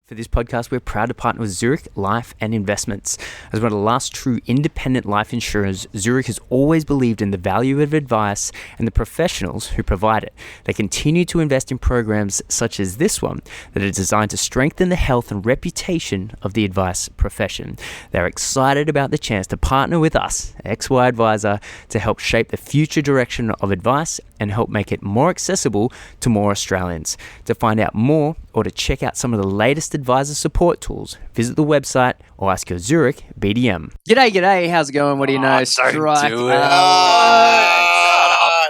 For this podcast, we're proud to partner with Zurich Life and Investments. As one of the last true independent life insurers, Zurich has always believed in the value of advice and the professionals who provide it. They continue to invest in programs such as this one that are designed to strengthen the health and reputation of the advice profession. They're excited about the chance to partner with us, XY Advisor, to help shape the future direction of advice and help make it more accessible to more Australians. To find out more or to check out some of the latest advisor support tools, visit the website or ask your Zurich BDM. G'day. How's it going? What do you know? Strike. Do it.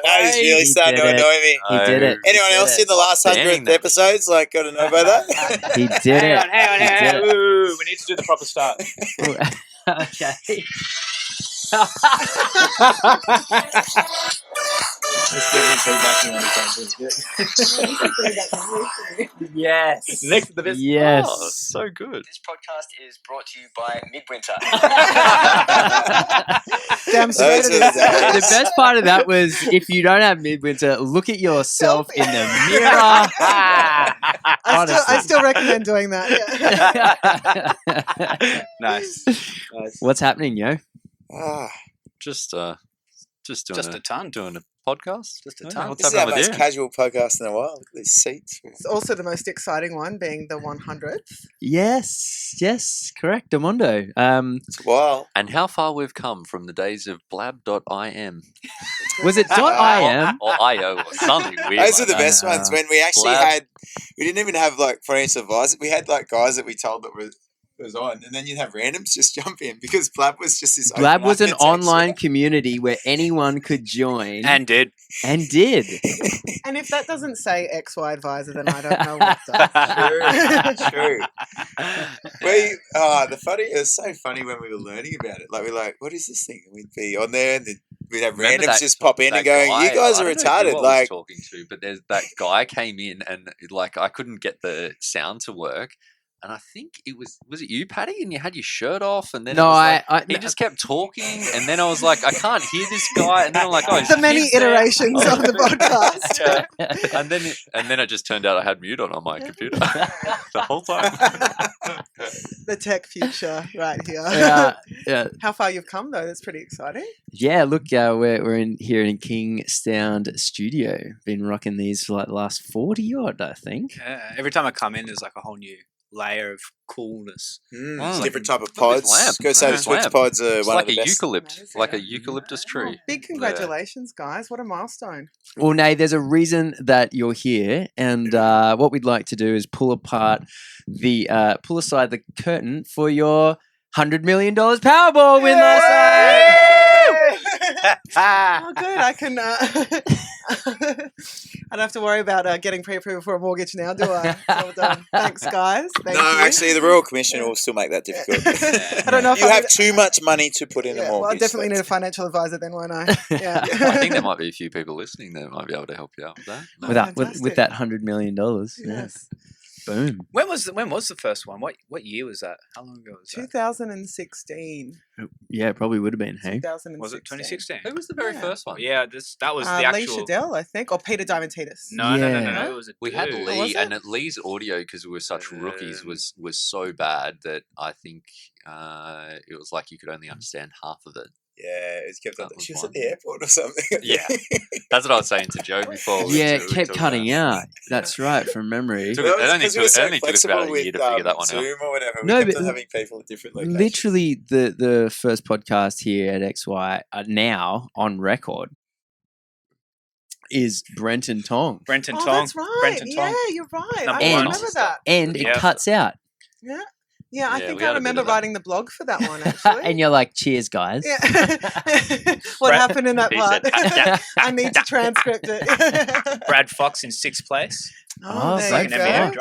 That is really starting to annoy me. He did it. Anyone else in the last 100 episodes got to know about that? He did it. Hang on. Ooh, we need to do the proper start. Okay. Just give me feedback on the Yes. Next to the best. Yes. Oh, so good. This podcast is brought to you by Midwinter. Damn straight. Those are the days. The best part of that was if you don't have Midwinter, look at yourself in the mirror. I still recommend doing that. Yeah. Nice. What's happening, yo? Just doing a ton. doing a podcast. Just a Yeah, ton. what's This is up our over most there? casual podcast in a while. Look at these seats. It's also the most exciting one, being the 100th. Yes, correct, Amondo. It's a while. And how far we've come from the days of blab.im Was it .im? or IO or something weird. Those are the like best ones when we actually Blab. we didn't even have like financial advisors. We had like guys that we told that was on, and then you'd have randoms just jump in because Blab was just this. Blab was an open architecture. online community where anyone could join And did. and did. And if that doesn't say XY Advisor, then I don't know what does. True. It was so funny when we were learning about it. Like we're like, what is this thing? And we'd be on there, and then we'd have Remember randoms that- just pop in that and going, guy- "You guys I are don't know who I retarded." was Like, talking to, but there's that guy came in and like I couldn't get the sound to work. And I think it was it you, Patty? And you had your shirt off, and then No, it was I he just kept talking, and then I was like, I can't hear this guy, and then I'm like, oh, The many he's there. iterations of the podcast. Yeah. And then it just turned out I had mute on my computer the whole time. The tech future right here. yeah. How far you've come, though. That's pretty exciting. Yeah, look, we're in here in Kingstown studio. Been rocking these for like the last 40 odd, I think. Every time I come in, there's like a whole new layer of coolness. it's different type of Look at this pods. lamp. Go say Yeah. the Switch Lamp. pods are It's one like of the a best. Amazing. eucalyptus tree. Big congratulations, guys. What a milestone. Well, Nay, there's a reason that you're here, and what we'd like to do is pull aside the curtain for your $100 million Powerball win last night. Oh, good. I can. I don't have to worry about getting pre-approval for a mortgage now, do I? Well done. Thanks, guys. Thank you. Actually, the Royal Commission will still make that difficult. I don't know if You I have need- too much money to put in a Yeah, mortgage. well, I definitely need a That's- financial advisor then, won't I? Yeah. I think there might be a few people listening that might be able to help you out with that. No. with fantastic. that $100 million. Yes. Yeah. Boom. When was the first one? What year was that? How long ago was that? 2016. Yeah, it probably would have been, hey? 2016. Was it 2016? Who was the very Yeah. first one? Yeah, that was the Lee actual. Shadell, I think, or Peter Diamantidis. No. Yeah. It was a We had dude. Lee, was it? and Lee's audio, because we were such rookies, was so bad that I think it was like you could only understand half of it. Yeah, it's kept. That was She was one. at the airport or something. Yeah, that's what I was saying to Joe before. Yeah, we it kept talked cutting about out. That's right, from memory. Took- Well, it only it's 'cause took- we were so it only took us about flexible a year to figure that one out. Zoom or whatever. No, we kept but on having people at different locations. Literally, the first podcast here at XY now on record is Brenton Tong, Brenton Oh, Tong. that's right. Brenton yeah, Tong. you're right. Number I one. remember that. and it Yeah. cuts out. Yeah. Yeah, I Yeah, think we I had a bit remember of that. writing the blog for that one, actually. And you're like, cheers, guys. Yeah. What happened in that He part? said, I need to transcript it. Brad Fox in sixth place. Oh, there Brad you Second NBA go.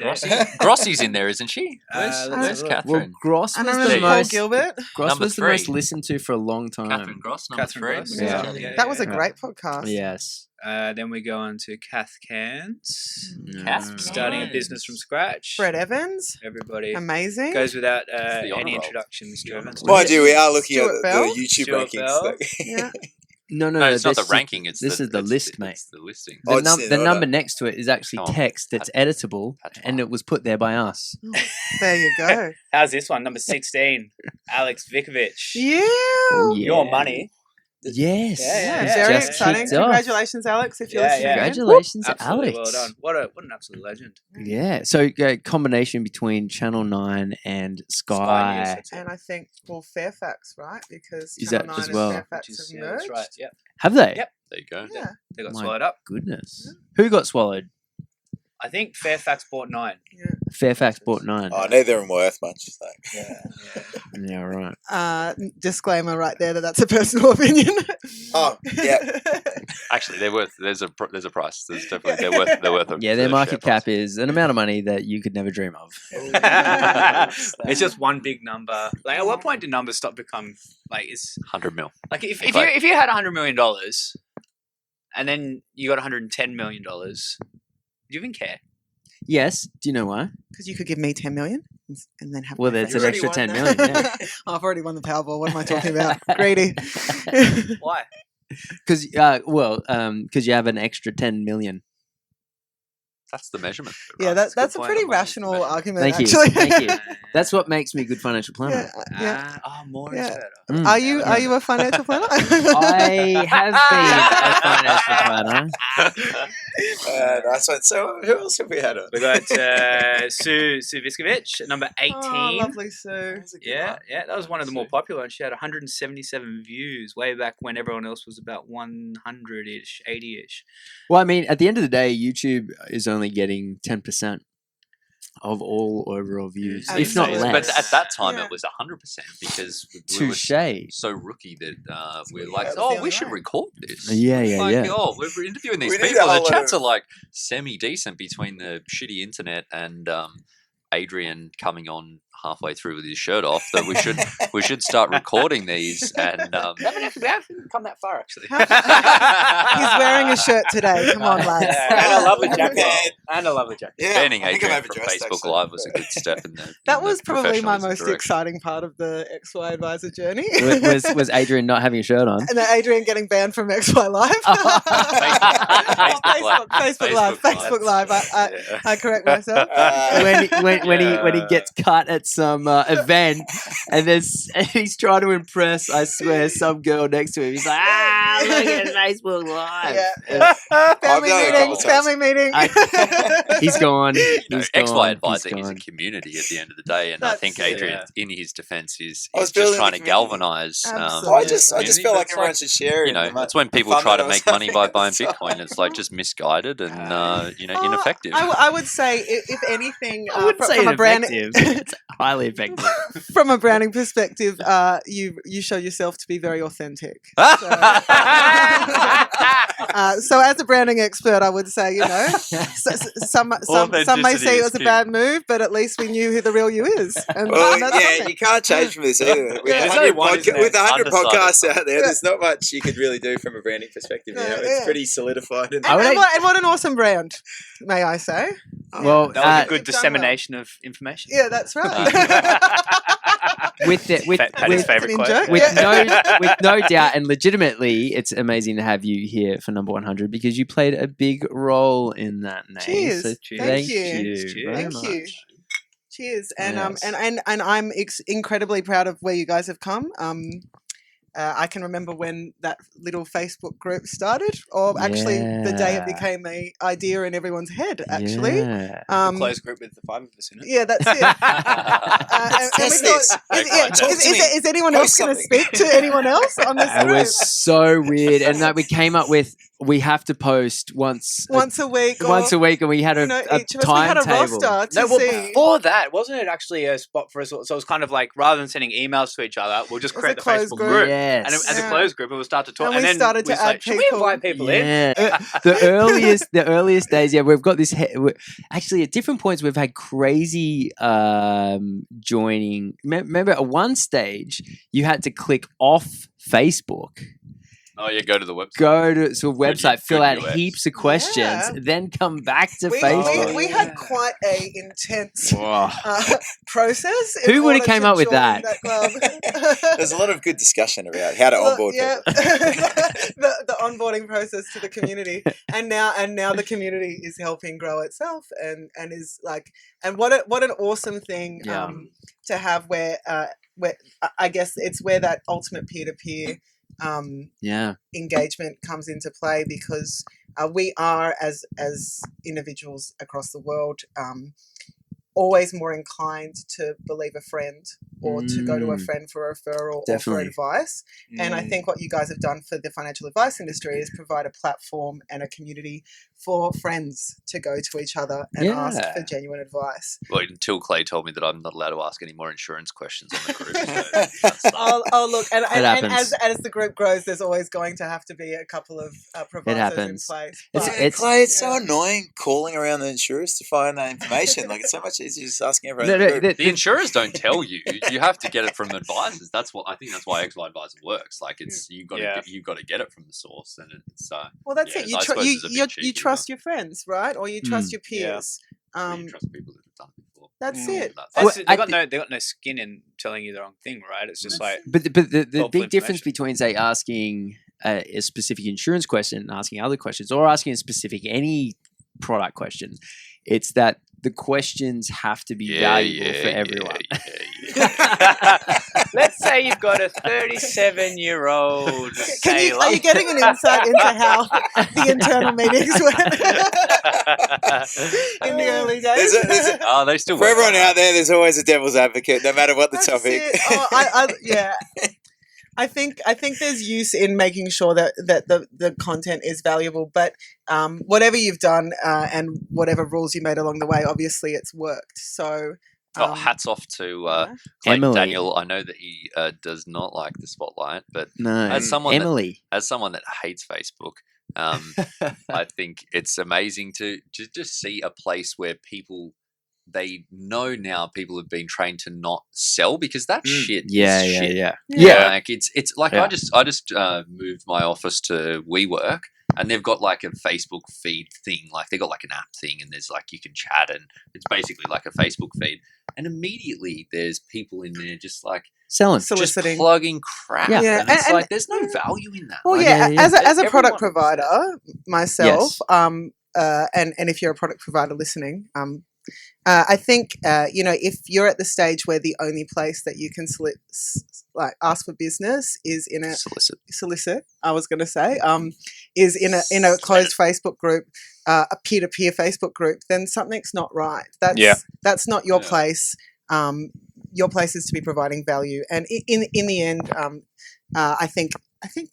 draft. Yeah. Grossie's in there, isn't she? let's Where's have a look. Well, Catherine? Gross And was I the remember Paul most. Gilbert. Gross Number was the most 3. listened to for a long time. Catherine Gross, number Catherine 3. Gross. Yeah. That was a Yeah. great podcast. Yes. Then we go on to Kath Cairns, Kath starting a Cairns. business from scratch. Brett Evans. Everybody Amazing. goes without the honour any roll. introductions. The honour Evans. roll. Mind you, we are looking Stuart at Bell. the YouTube Stuart rankings. Bell. so- Yeah. No, No, it's not the this is- ranking. It's this is the list, mate. It's the listing. Oh, The, it's in the order. number next to it is actually Come on, text that's editable, and it was put there by us. There you go. How's this one? Number 16, Alex Vikovic. Yeah. Oh, yeah. Your money. Yes. Yeah, It's Very just exciting. kicked off. Congratulations, Alex, if you're Yeah, listening. yeah. in. Congratulations, Absolutely Alex. well done. What an absolute legend. Yeah. So combination between Channel 9 and Sky. News, that's it. And I think, Fairfax, right? Because Is Channel that 9 as and well? Fairfax Which is, have yeah, merged. that's right. Yep. Have they? Yep. There you go. Yeah. They got My swallowed up. Goodness. Who got swallowed? I think Fairfax bought 9. Fairfax bought 9. Oh, neither are worth much. So. Yeah. Yeah, right. Disclaimer right there that's a personal opinion. Oh, yeah. Actually, they're worth. There's a price. There's definitely they're worth. They're worth. Yeah, their the market share cap price. is an amount of money that you could never dream of. It's just one big number. Like, at what point do numbers stop become like it's 100 mil. like if Okay. you had $100 million and then you got $110 million, do you even care? Yes. Do you know why? Because you could give me 10 million and then have. Well, my there's friend. an extra 10 million. Yeah. I've already won the Powerball. What am I talking about? Greedy. Why? Because you have an extra 10 million. That's the measurement. Yeah, right? that's a point. pretty Money's the rational measurement. argument. Thank you. Actually, Thank you. That's what makes me a good financial planner. yeah. More Yeah. is better. Mm. Are you a financial planner? I have been a financial planner. Nice one. So, who else have we had on? We got Sue Viskovic at number 18. Oh, lovely Sue. Yeah, that was one of the more popular, and she had 177 views way back when everyone else was about 100-ish, 80-ish. Well, I mean, at the end of the day, YouTube is only getting 10% of all overall views, if not Absolutely. less. But at that time, Yeah. it was 100% because we were Touche. so rookie that we're Yeah, like, that was the oh, only we should way. record this. Yeah, Like, yeah. oh, we're interviewing these We need people. a The whole lot chats of- are like semi-decent between the shitty internet and Adrian coming on halfway through with his shirt off. That we should start recording these and We haven't come that far, actually. He's wearing a shirt today. Come on, lads. And a lovely jacket. Yeah. And a lovely jacket. Yeah, banning I think I'm Adrian from overdressed, Facebook actually. Live was a good step in the. That in was the probably my professionalism most direction. exciting part of the XY Advisor journey. Was Adrian not having a shirt on? And then Adrian getting banned from XY Live. Facebook Live. Facebook Live. I correct myself. when he gets cut at some event and and he's trying to impress, I swear, some girl next to him. He's like, look at Facebook Live. Yeah. Family done it a meeting. couple Family meeting. He's gone. You know, He's XY gone. advising He's is a gone. community at the end of the day, and I That's think it. Adrian, in his defence, he's I was just building trying the to community. galvanise. Absolutely. I just feel like It's everyone should share it. you know, and it's when people fund try it to or make money by something. buying So- Bitcoin. It's like just misguided and Oh, ineffective. I would say, if anything, I wouldn't say from a brand, ineffective. It's highly effective. from a branding perspective, you show yourself to be very authentic. So as a branding expert, I would say, some may Authenticity say it is was a key. bad move, but at least we knew who the real you is. And Well, that's yeah, something. you can't change from this either. With Yeah. 100, There's no one, isn't there? with 100 Undecided. podcasts out there, Yeah. there's not much you could really do from a branding perspective. No, It's yeah. pretty solidified. And I would And what an awesome brand, may I say? Well, That was a good You've done well. dissemination of information. Yeah, that's right. with Patty's That's an favourite in-joke. quote. with no doubt and legitimately, it's amazing to have you here for number 100 because you played a big role in that name. Cheers. So Cheers. thank you. you. Cheers. very Thank you. much. Cheers, and Yes. and I'm incredibly proud of where you guys have come. I can remember when that little Facebook group started, or actually the day it Yeah. became a idea in everyone's head. Actually, Yeah. Closed group with the 5 of us in it. yeah, that's it. And we Test thought, this. is anyone else Post going to something. speak to anyone else on this It group? was so weird, and that we came up with we have to post once Once a week, or, once a week, and we had a each of us, we had a timetable. roster to No, well, see. before that, wasn't it actually a spot for us? So it was kind of like rather than sending emails to each other, we'll just It was create a the closed Facebook group. group. Yes. And as Yeah. a closed group, and we'll start to talk. And we then started to we was add like, should we people. invite people in? Yeah. the earliest days, yeah, we've got this. Actually, at different points, we've had crazy joining. Remember, at one stage, you had to click off Facebook Oh, yeah, go to the website. Go to a website, fill out good UX. heaps of questions, Yeah. then come back to We, Facebook. we had quite a intense Whoa. process. Who in would've order came to up with join that? club. There's a lot of good discussion about how to Well, onboard yeah, people. the onboarding process to the community, and now the community is helping grow itself, and is like, and what an awesome thing Yeah. to have where I guess it's where that ultimate peer to peer Yeah. engagement comes into play, because we are as individuals across the world always more inclined to believe a friend or to go to a friend for a referral Definitely. or for advice. And I think what you guys have done for the financial advice industry is provide a platform and a community for friends to go to each other and ask for genuine advice. Well, until Clay told me that I'm not allowed to ask any more insurance questions on the group. So that's Look, and happens. as the group grows, there's always going to have to be a couple of providers in happens. place. Clay, it's so annoying calling around the insurers to find that information. Like, it's so much easier just asking everyone. in the group. the insurers don't tell you. You have to get it from advisors. That's what I think. That's why XY Advisor works. Like, it's you've got to get it from the source, and it's well, that's yeah, it. I suppose it's a bit cheeky, You trust your friends, right? Or you trust your peers. you trust people that have done it before. That's it. That's it. They got no skin in telling you the wrong thing, right? It's just like. But the big difference information. between, say, asking a specific insurance question and asking other questions, or asking a specific any product question, it's that the questions have to be valuable for everyone. Let's say you've got a 37-year-old sailor. Are you getting an insight into how the internal meetings went in the early days? They still For work everyone like that. out there, there's always a devil's advocate, no matter what the That's topic. it. Yeah. I think there's use in making sure that the content is valuable, but whatever you've done and whatever rules you made along the way, obviously it's worked. So hats off to Clayton Emily. Daniel. I know that he does not like the spotlight, but No, as someone Emily. as someone that hates Facebook, I think it's amazing to just see a place where people. They know now people have been trained to not sell because that shit is shit. Yeah. Like it's like Yeah. I just moved my office to WeWork, and they've got like a Facebook feed thing. Like they got like an app thing, and there's like you can chat, and it's basically like a Facebook feed. And immediately there's people in there just like Selling. soliciting. just plugging crap. Yeah. And it's And- like there's no value in that. Well, Like, yeah, yeah. as a product Everyone provider myself, and if you're a product provider listening, I think if you're at the stage where the only place that you can ask for business is in a solicit, I was going to say, is in a closed Facebook group, a peer-to-peer Facebook group, then something's not right. That's not your place. Your place is to be providing value, and in the end, I think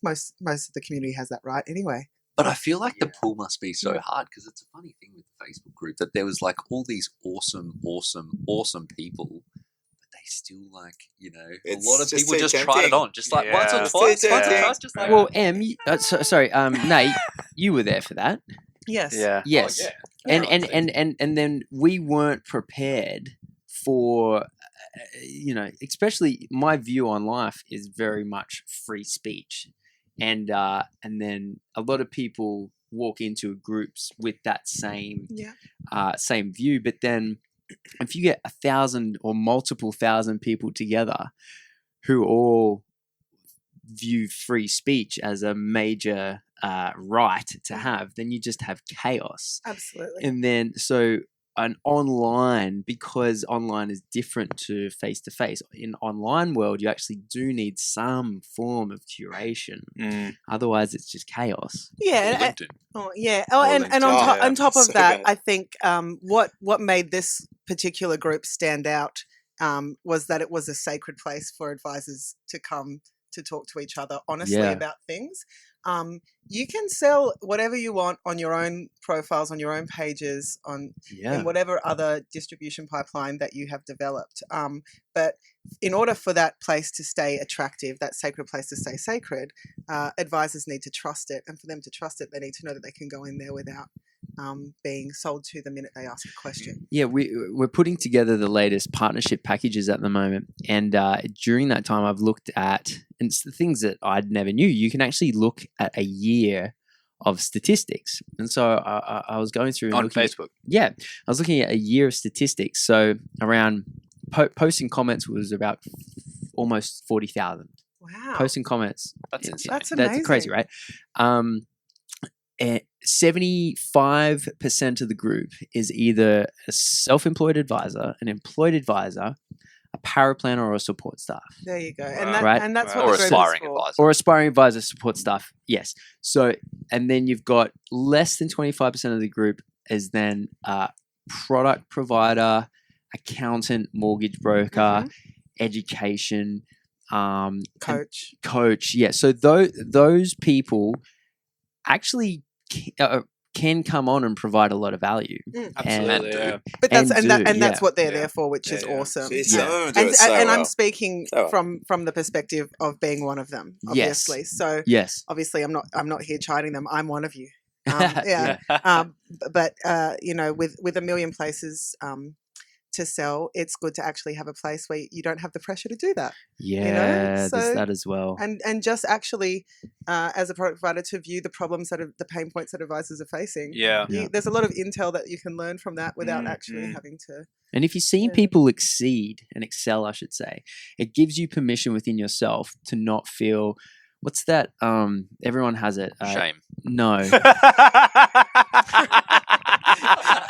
most of the community has that right anyway. But I feel like the pull must be so hard because it's a funny thing with the Facebook group that there was like all these awesome people, but they still like, a lot of people just tried it on, just like once or twice, just like. Well, sorry, Nate, you were there for that. Yes. Yeah. Yes. Oh, yeah. And then we weren't prepared for, especially my view on life is very much free speech. And then a lot of people walk into groups with that same view. But then if you get 1,000 or multiple thousand people together who all view free speech as a major right to have, then you just have chaos. Absolutely. And then an online, because online is different to face-to-face, in online world, you actually do need some form of curation. Otherwise, it's just chaos. Yeah. And on top of So that, good. I think what made this particular group stand out was that it was a sacred place for advisors to come to talk to each other honestly about things. You can sell whatever you want on your own profiles, on your own pages, in whatever other distribution pipeline that you have developed. But in order for that place to stay attractive, that sacred place to stay sacred, advisors need to trust it. And for them to trust it, they need to know that they can go in there without being sold to the minute they ask a question. Yeah, we're putting together the latest partnership packages at the moment, and during that time, I've looked at, and it's the things that I never knew. You can actually look at a year of statistics, and so I was going through and On looking Facebook. I was looking at a year of statistics. So around posting comments was about almost 40,000. Wow. Posting comments. That's insane. That's amazing. That's crazy, right? 75% of the group is either a self-employed advisor, an employed advisor, a paraplanner, or a support staff. There you go. Wow. And, Right. and that's Wow. what Or the group is aspiring for. advisor. Or aspiring advisor, support staff. Yes. So, and then you've got less than 25% of the group is then product provider, accountant, mortgage broker, education, Coach. coach. Yeah. So those people actually can come on and provide a lot of value. Absolutely. And Yeah. But that's And and do, that's what they're Yeah. there for, which is Yeah. awesome. See, some of them do And, it so and I'm well. speaking So well. from the perspective of being one of them, Yes. obviously. So Yes. obviously I'm not here chiding them. I'm one of you. Yeah. But you know, with a million places to sell, it's good to actually have a place where you don't have the pressure to do that. Yeah, so- there's that as well. And just actually, as a product provider, to view the problems the pain points that advisors are facing. Yeah. There's a lot of intel that you can learn from that without actually Mm. having to. And if you've seen Yeah. people exceed and excel, I should say, it gives you permission within yourself to not feel, what's that? Everyone has it. Shame. No.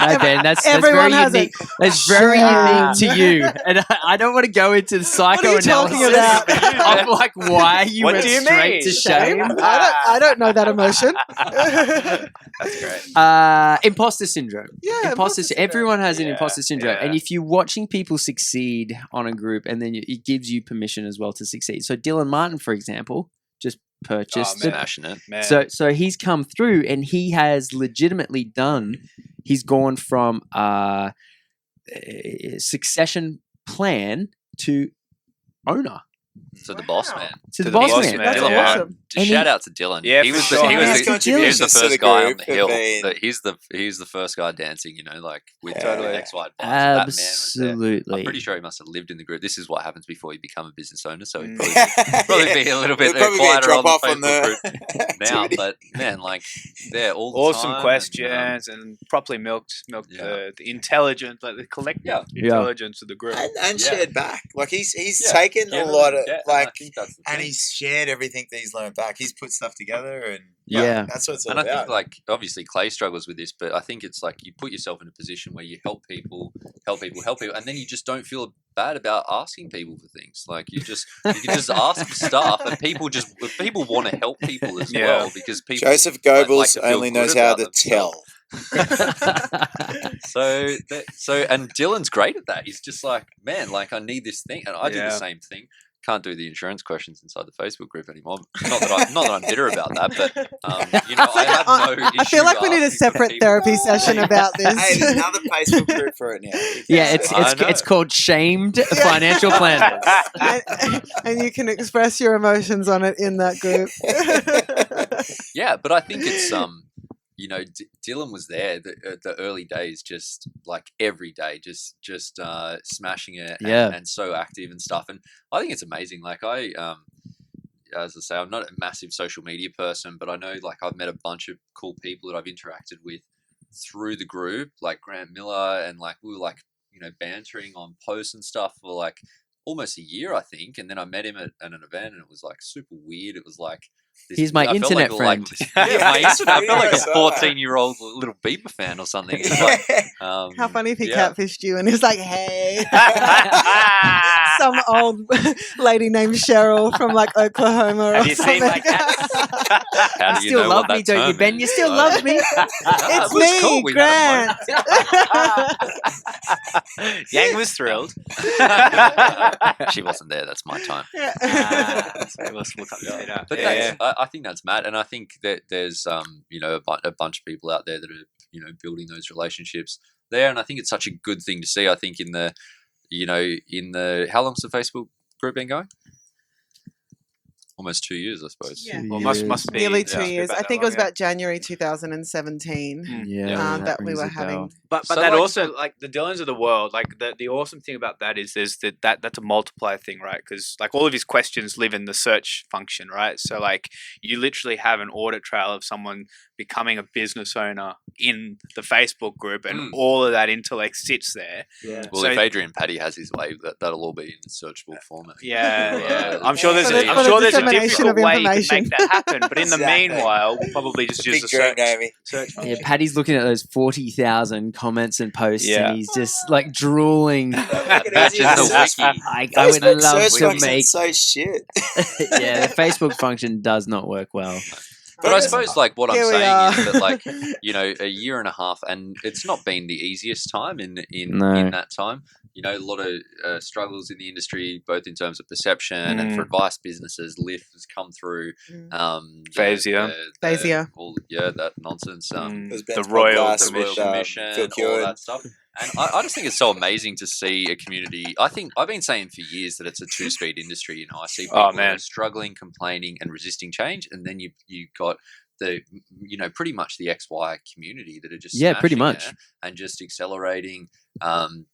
No, Ben, that's Everyone very has it. unique. That's very unique to you. And I don't want to go into the psychoanalysis talking about? of like why you What went do you straight mean? to shame. I don't know that emotion. That's great. Imposter syndrome. Yeah, imposter syndrome. Everyone has an Yeah, imposter syndrome, yeah. and if you're watching people succeed on a group, and then it gives you permission as well to succeed. So Dylan Martin, for example, just purchased man. Smashing it. Man. so he's come through, and he has legitimately done. He's gone from a succession plan to owner. So the boss Wow. man. To the boss man. That's Dylan awesome. Martin. And Shout he- out to Dylan. Yeah, he for was sure. he was His the, contributions he was the to the first guy on group the have hill. been- He's the first guy dancing. You know, like with Totally. X Y. That man was there. Absolutely. I'm pretty sure he must have lived in the group. This is what happens before you become a business owner. So he'd Mm. probably be a little bit There'll probably be a quieter on the drop-off on Facebook the group now. activity. But man, like they're all the Awesome time questions and properly milked Yeah. the intelligence, like the collective Yeah. intelligence of the group. and Yeah. shared back. Like he's Yeah. taken Yeah, a lot of yeah, and I like, think that's the and thing. he's shared everything that he's learned back. He's put stuff together, and Yeah. that's what it's all And I about. think, like, obviously Clay struggles with this, but I think it's like you put yourself in a position where you help people, and then you just don't feel bad about asking people for things. Like you can just ask for stuff, and people want to help people as Yeah. well because people. Joseph like Goebbels to feel only good knows how about to themselves. tell. And Dylan's great at that. He's just like, man, like I need this thing, and I do the Yeah. same thing. Can't do the insurance questions inside the Facebook group anymore. Not that I'm bitter about that, but you know, I have no issue. I feel like we need a asking separate people. therapy session about this. Hey, there's another Facebook group for it now. Yeah, I know. it's called Shamed Financial Planners. and you can express your emotions on it in that group. Yeah, but I think it's you know, Dylan was there the early days, just like every day, just smashing it, and so active and stuff. And I think it's amazing. Like as I say, I'm not a massive social media person, but I know like I've met a bunch of cool people that I've interacted with through the group, like Grant Miller, and like we were like, you know, bantering on posts and stuff for like almost a year, I think. And then I met him at an event, and it was like super weird. It was like. He's my I felt internet like, friend. My internet. I felt like a Yeah. 14-year-old little Bieber fan or something. It's like, How funny if he yeah. catfished you and he was like, hey, some old lady named Cheryl from like Oklahoma or Have you seen something. my cats? How You do you still know love what me, that don't you, term Ben? is? You still So- love me. No, it It's was me, cool. We had a Grant. Yang was thrilled. moment. She wasn't there. That's my time. So we'll come to it up. But Yeah. I think that's mad, and I think that there's you know a bunch of people out there that are, you know, building those relationships there, and I think it's such a good thing to see. I think in the how long's the Facebook group been going? almost 2 years, I suppose. Yeah. Well, must be Nearly 2 yeah, years. about I that think it was long, yeah. about January 2017 that we rings were a having. bell. But So, that like, also, like, the Dylans of the world, like, the awesome thing about that is that's a multiplier thing, right? Because, like, all of his questions live in the search function, right? So, like, you literally have an audit trail of someone becoming a business owner in the Facebook group, and all of that intellect sits there. Yeah. Well, So- if Adrian Paddy has his way, that'll all be in the searchable format. Yeah, yeah. Right. I'm sure there's For the- I'm for the sure there's a dissemination difficult of way you can information. make that happen. But in the Exactly. meanwhile, we'll probably just use Big the dream, Naomi. search Yeah, function. Paddy's looking at those 40,000 comments and posts, Yeah. and he's just like drooling. Imagine the wiki. I would Facebook love search to function's make. so shit. Yeah, the Facebook function does not work well. But I suppose, like, what I'm Here we saying are. is that, like, you know, a year and a half, and it's not been the easiest time in No. that time. You know, a lot of struggles in the industry, both in terms of perception and for advice businesses. Lyft has come through. Phasea. Phasea. That nonsense. There's The Ben's Royal podcast The Royal with, Commission, Phil all Keoghan. that stuff. And I just think it's so amazing to see a community. I think I've been saying for years that it's a two-speed industry. You know, I see people Oh, that man. are struggling, complaining, and resisting change, and then you got the, you know, pretty much the XY community that are just Pretty smashing much. it and just accelerating.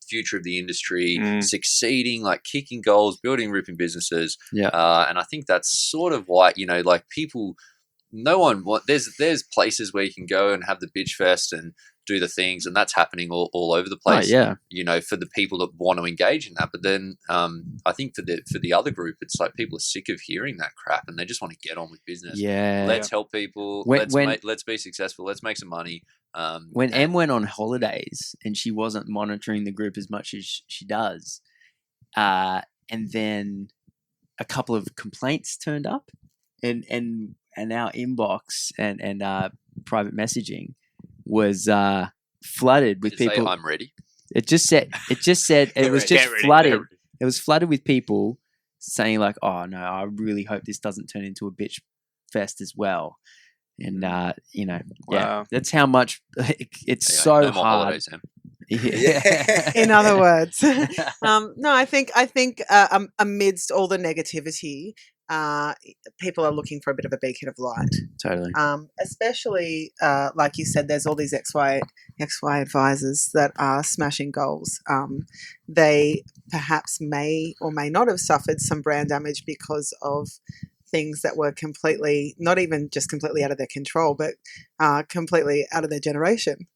Future of the industry, Mm. succeeding, like kicking goals, building, ripping businesses. Yeah. And I think that's sort of why, you know, like people. No one there's places where you can go and have the bitch fest and do the things, and that's happening all over the place. yeah. You know, for the people that want to engage in that. But then I think for the other group, it's like people are sick of hearing that crap and they just want to get on with business. Yeah. Let's help people. When- Let's be successful. Let's make some money. When and- Em went on holidays and she wasn't monitoring the group as much as she does, and then a couple of complaints turned up, and our inbox and private messaging was flooded with Did it say, people. I'm ready. It just said it was just Get ready, flooded. get ready. It was flooded with people saying like, "Oh no, I really hope this doesn't turn into a bitch fest as well." And you know, Wow. that's how much it's Anyway, so no more hard. holidays, Em. Yeah. In other words, no, I think amidst all the negativity, people are looking for a bit of a beacon of light. Totally. Especially, like you said, there's all these XY advisors that are smashing goals. They perhaps may or may not have suffered some brand damage because of things that were completely, not even just completely out of their control, but completely out of their generation.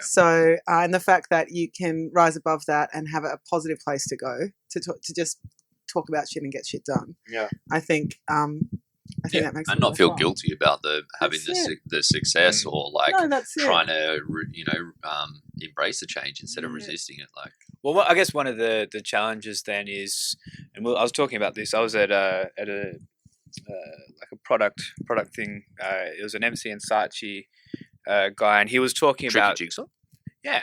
So, and the fact that you can rise above that and have a positive place to go to just talk about shit and get shit done. Yeah. I think that makes and it not feel worthwhile. guilty about having That's the success or like No, that's it. trying to embrace the change instead of resisting it. Like, Well, I guess one of the challenges then is, and I was talking about this. I was at a like a product thing. It was an MC and Saatchi guy, and he was talking Tricky about Jigsaw. yeah.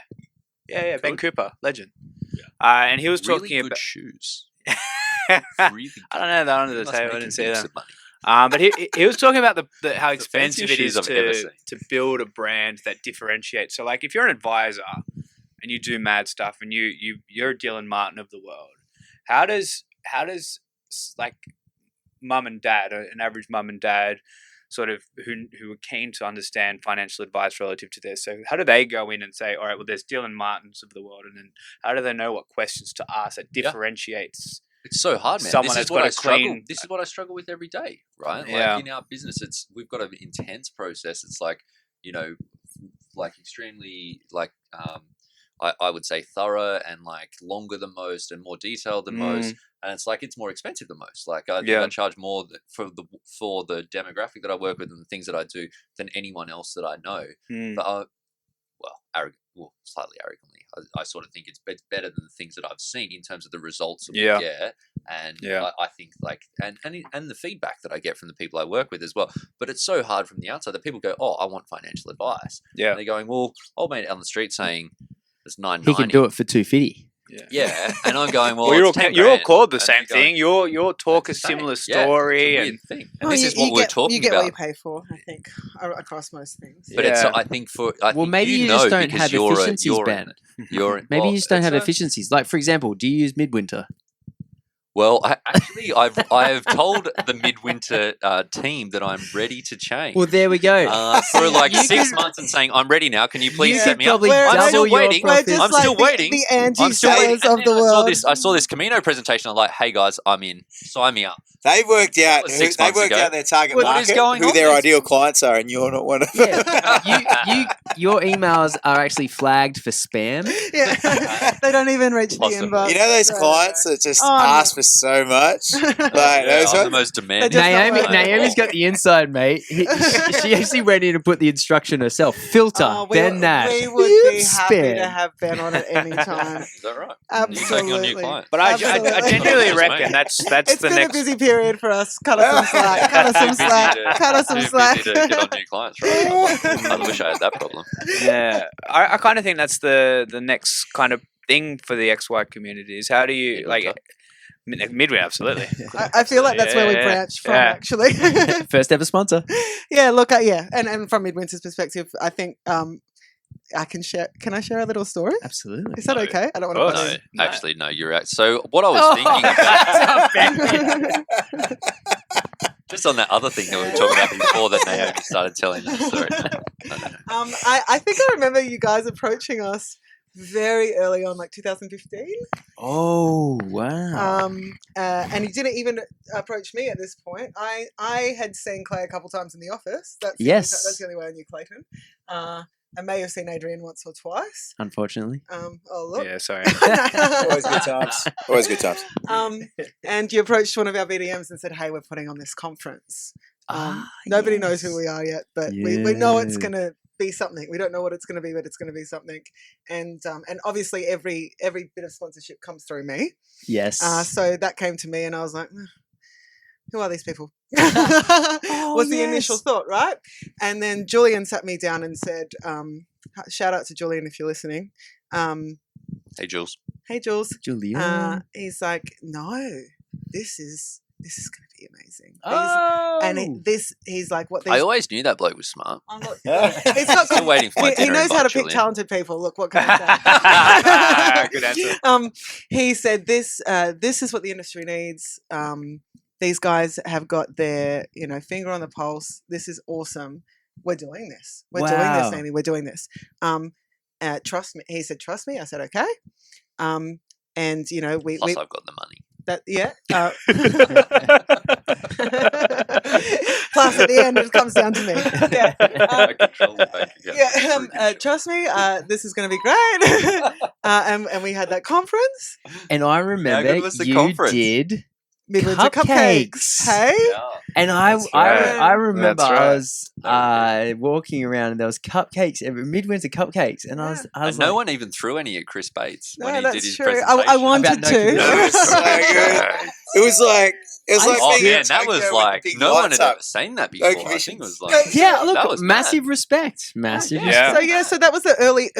Ben Good. Cooper, legend. Yeah. And he was Really talking good about. shoes. I Really don't know that under They the must table. I make didn't you see heaps that. of money. But he was talking about the how The expensive fanciest it is shoes I've ever to seen. build a brand that differentiates. So, like, if you're an advisor and you do mad stuff and you're Dylan Martin of the world, how does like mum and dad, an average mum and dad, sort of who are keen to understand financial advice relative to this, so how do they go in and say, all right, well, there's Dylan Martins of the world, and then how do they know what questions to ask that differentiates? It's so hard, man. Someone This that's is what got I a struggle. clean- This is what I struggle with every day, right? Yeah. Like in our business, we've got an intense process. It's like, you know, like extremely like I would say thorough and like longer than most and more detailed than most. And it's like it's more expensive than most. Like I think I charge more for the demographic that I work with and the things that I do than anyone else that I know. But slightly arrogantly, I sort of think it's better than the things that I've seen in terms of the results that we get, and I think like and the feedback that I get from the people I work with as well. But it's so hard from the outside that people go, "Oh, I want financial advice." Yeah, and they're going, "Well, old mate on the street saying it's $9.90." He can do it for $250. Yeah, and I'm going, well, you're it's all 10 you're all grand. called the And same they're going, thing. Your talk a "It's the same." similar Yeah, story, it's a and weird thing. Well, And this is what we're talking you get about. what you pay for, I think, across most things. But it's I think Maybe you know just don't because have you're efficiencies, you're Ben. You're Maybe well, you just don't it's have efficiencies. Like, for example, do you use Midwinter? Well, I've told the midwinter team that I'm ready to change. Well, there we go. For like 6 months and saying I'm ready now. Can you please set me up? Probably I'm double still your waiting. profits. I'm still waiting. The I'm still waiting. anti-sellers of the I world. saw this Camino presentation. I'm like, hey guys, I'm in. Sign me up. They worked out. was 6 They months worked ago. out their target What market, is going who on? their ideal clients are, and you're not one of them. Yeah. Your emails are actually flagged for spam. Yeah, they don't even reach the Possibly. inbox. You know those No. clients that just Oh, ask no. for so much? Like Yeah, those I'm the ones? most demanding. just not working. Naomi's got the inside, mate. She actually went in and put the instruction herself. Filter, Oh, Ben Nash. We would be happy Spam. to have Ben on at any time. Is that right? Absolutely. You're taking on new clients. But I Absolutely. genuinely Just reckon mate. that's It's the been next. a busy period for us. Cut us some slack. Cut us some Too busy slack. to- Cut us some too slack. busy to get on new clients, right? I wish I had that problem. Yeah, I kind of think that's the next kind of thing for the XY community is how do you midway, absolutely. I feel like that's where we Yeah, branched from, yeah. actually. First ever sponsor. Yeah, look, and from Midwinter's perspective, I think I can share. Can I share a little story? Absolutely. Is that No. okay? I don't Of want course. to. No, actually, no, you're right. So what I was thinking about, just on that other thing that we were talking about before that Naomi started telling us. Sorry. No. I think I remember you guys approaching us very early on, like 2015. Oh, wow. And he didn't even approach me at this point. I had seen Clay a couple times in the office. Yes. That's the only way I knew Clayton. I may have seen Adrian once or twice. Unfortunately. Oh look. Yeah, sorry. Always good times. Always good times. And you approached one of our BDMs and said, "Hey, we're putting on this conference. Nobody knows who we are yet, but we know it's going to be something. We don't know what it's going to be, but it's going to be something. And obviously every bit of sponsorship comes through me. Yes. So that came to me, and I was like, who are these people? Was the initial thought, right? And then Julian sat me down and said, shout out to Julian if you're listening. Hey, Jules. Hey, Jules. Julian. He's like, no, this is going to be amazing. He's like, what these... I always knew that bloke was smart. I'm not, he's not Still waiting for my he dinner knows how to invite, pick Julian. talented people. Look, what can I say? Good answer. He said, this is what the industry needs. These guys have got their, finger on the pulse. This is awesome. We're doing this. We're doing this, Amy. We're doing this. Trust me. He said, trust me. I said, okay. And Plus, I've got the money. Plus, at the end, it comes down to me. Yeah. I control the bank account. Trust me, this is going to be great. And we had that conference. And I remember good was the you conference? did Midwinter cupcakes. Hey? Yeah. And That's I right. remember That's I right. was walking around and there was cupcakes, midwinter cupcakes, and I was And no one even threw any at Chris Bates when he No, did that's his true. presentation. I wanted About no to. It was so good. It was like Oh being in man, that was Tokyo with like big no one lights had up. ever seen that before. I think it commissions. was like yeah, look, that was massive mad. respect, massive. Yeah. respect. So that was the early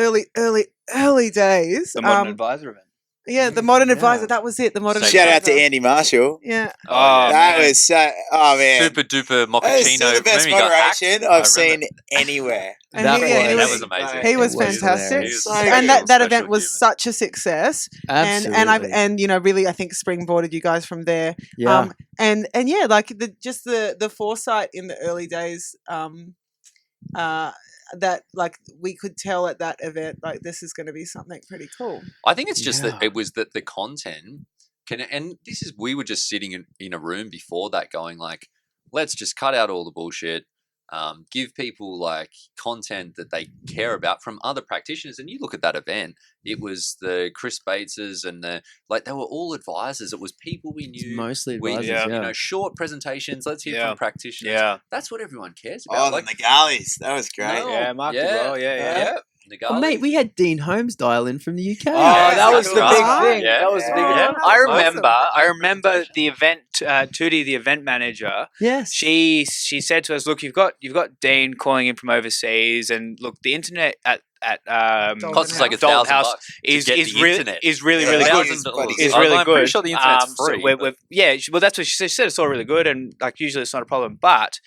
days. The modern advisor event. Yeah, the modern Yeah. advisor. That was it. The modern Shout out advisor. to Andy Marshall. Yeah. Oh, That man. was so. Oh man, Super duper that is still mochaccino. the best Remember he got hacked? moderation I I've seen remember. anywhere. And That he was- was amazing. He was It was fantastic, hilarious. So and that special event was human. such a success. Absolutely. And really, I think springboarded you guys from there. yeah. And yeah, like the foresight in the early days, that like we could tell at that event, like this is going to be something pretty cool. I think it's just that Yeah. it was that the content and this is we were just sitting in a room before that going like, let's just cut out all the bullshit. Give people like content that they care about from other practitioners. And you look at that event, it was the Chris Bateses and they were all advisors. It was people we knew. Mostly We, advisors. Yeah. short presentations. Let's hear Yeah. from practitioners. Yeah. That's what everyone cares about. Oh, the Nagalis. That was great. No, Yeah, Mark did well. Yeah. Oh, mate, we had Dean Holmes dial in from the UK. Oh, Yeah, that was that's the big right. thing. Yeah. That was the big Yeah. thing. I Awesome. remember the event. Tootie, the event manager, Yes. she said to us, "Look, you've got Dean calling in from overseas, and look, the internet at costs us like Dalton $1,000 House to is get is the really internet. really Yeah, really like good. $1,000 Is I'm really pretty good. sure the internet's So free. well, that's what she said. She said it's all really good, and like usually it's not a problem, but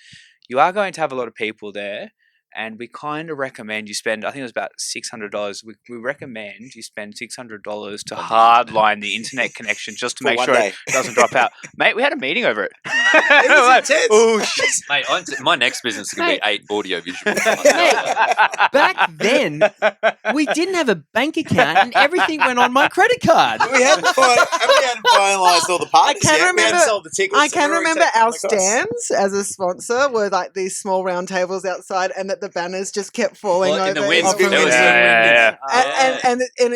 you are going to have a lot of people there. and we kind of recommend you spend. I think it was about $600. We recommend you spend $600 to hardline the internet connection just to make sure it doesn't drop out. Mate, we had a meeting over it. It was intense. Oh shit! Mate, my next business is going to be 8 audio visual. Back then, we didn't have a bank account and everything went on my credit card. We hadn't finalised all the parties yet. We hadn't sold the tickets. I can remember our stands as a sponsor were like these small round tables outside, and that the banners just kept falling over. In the wind.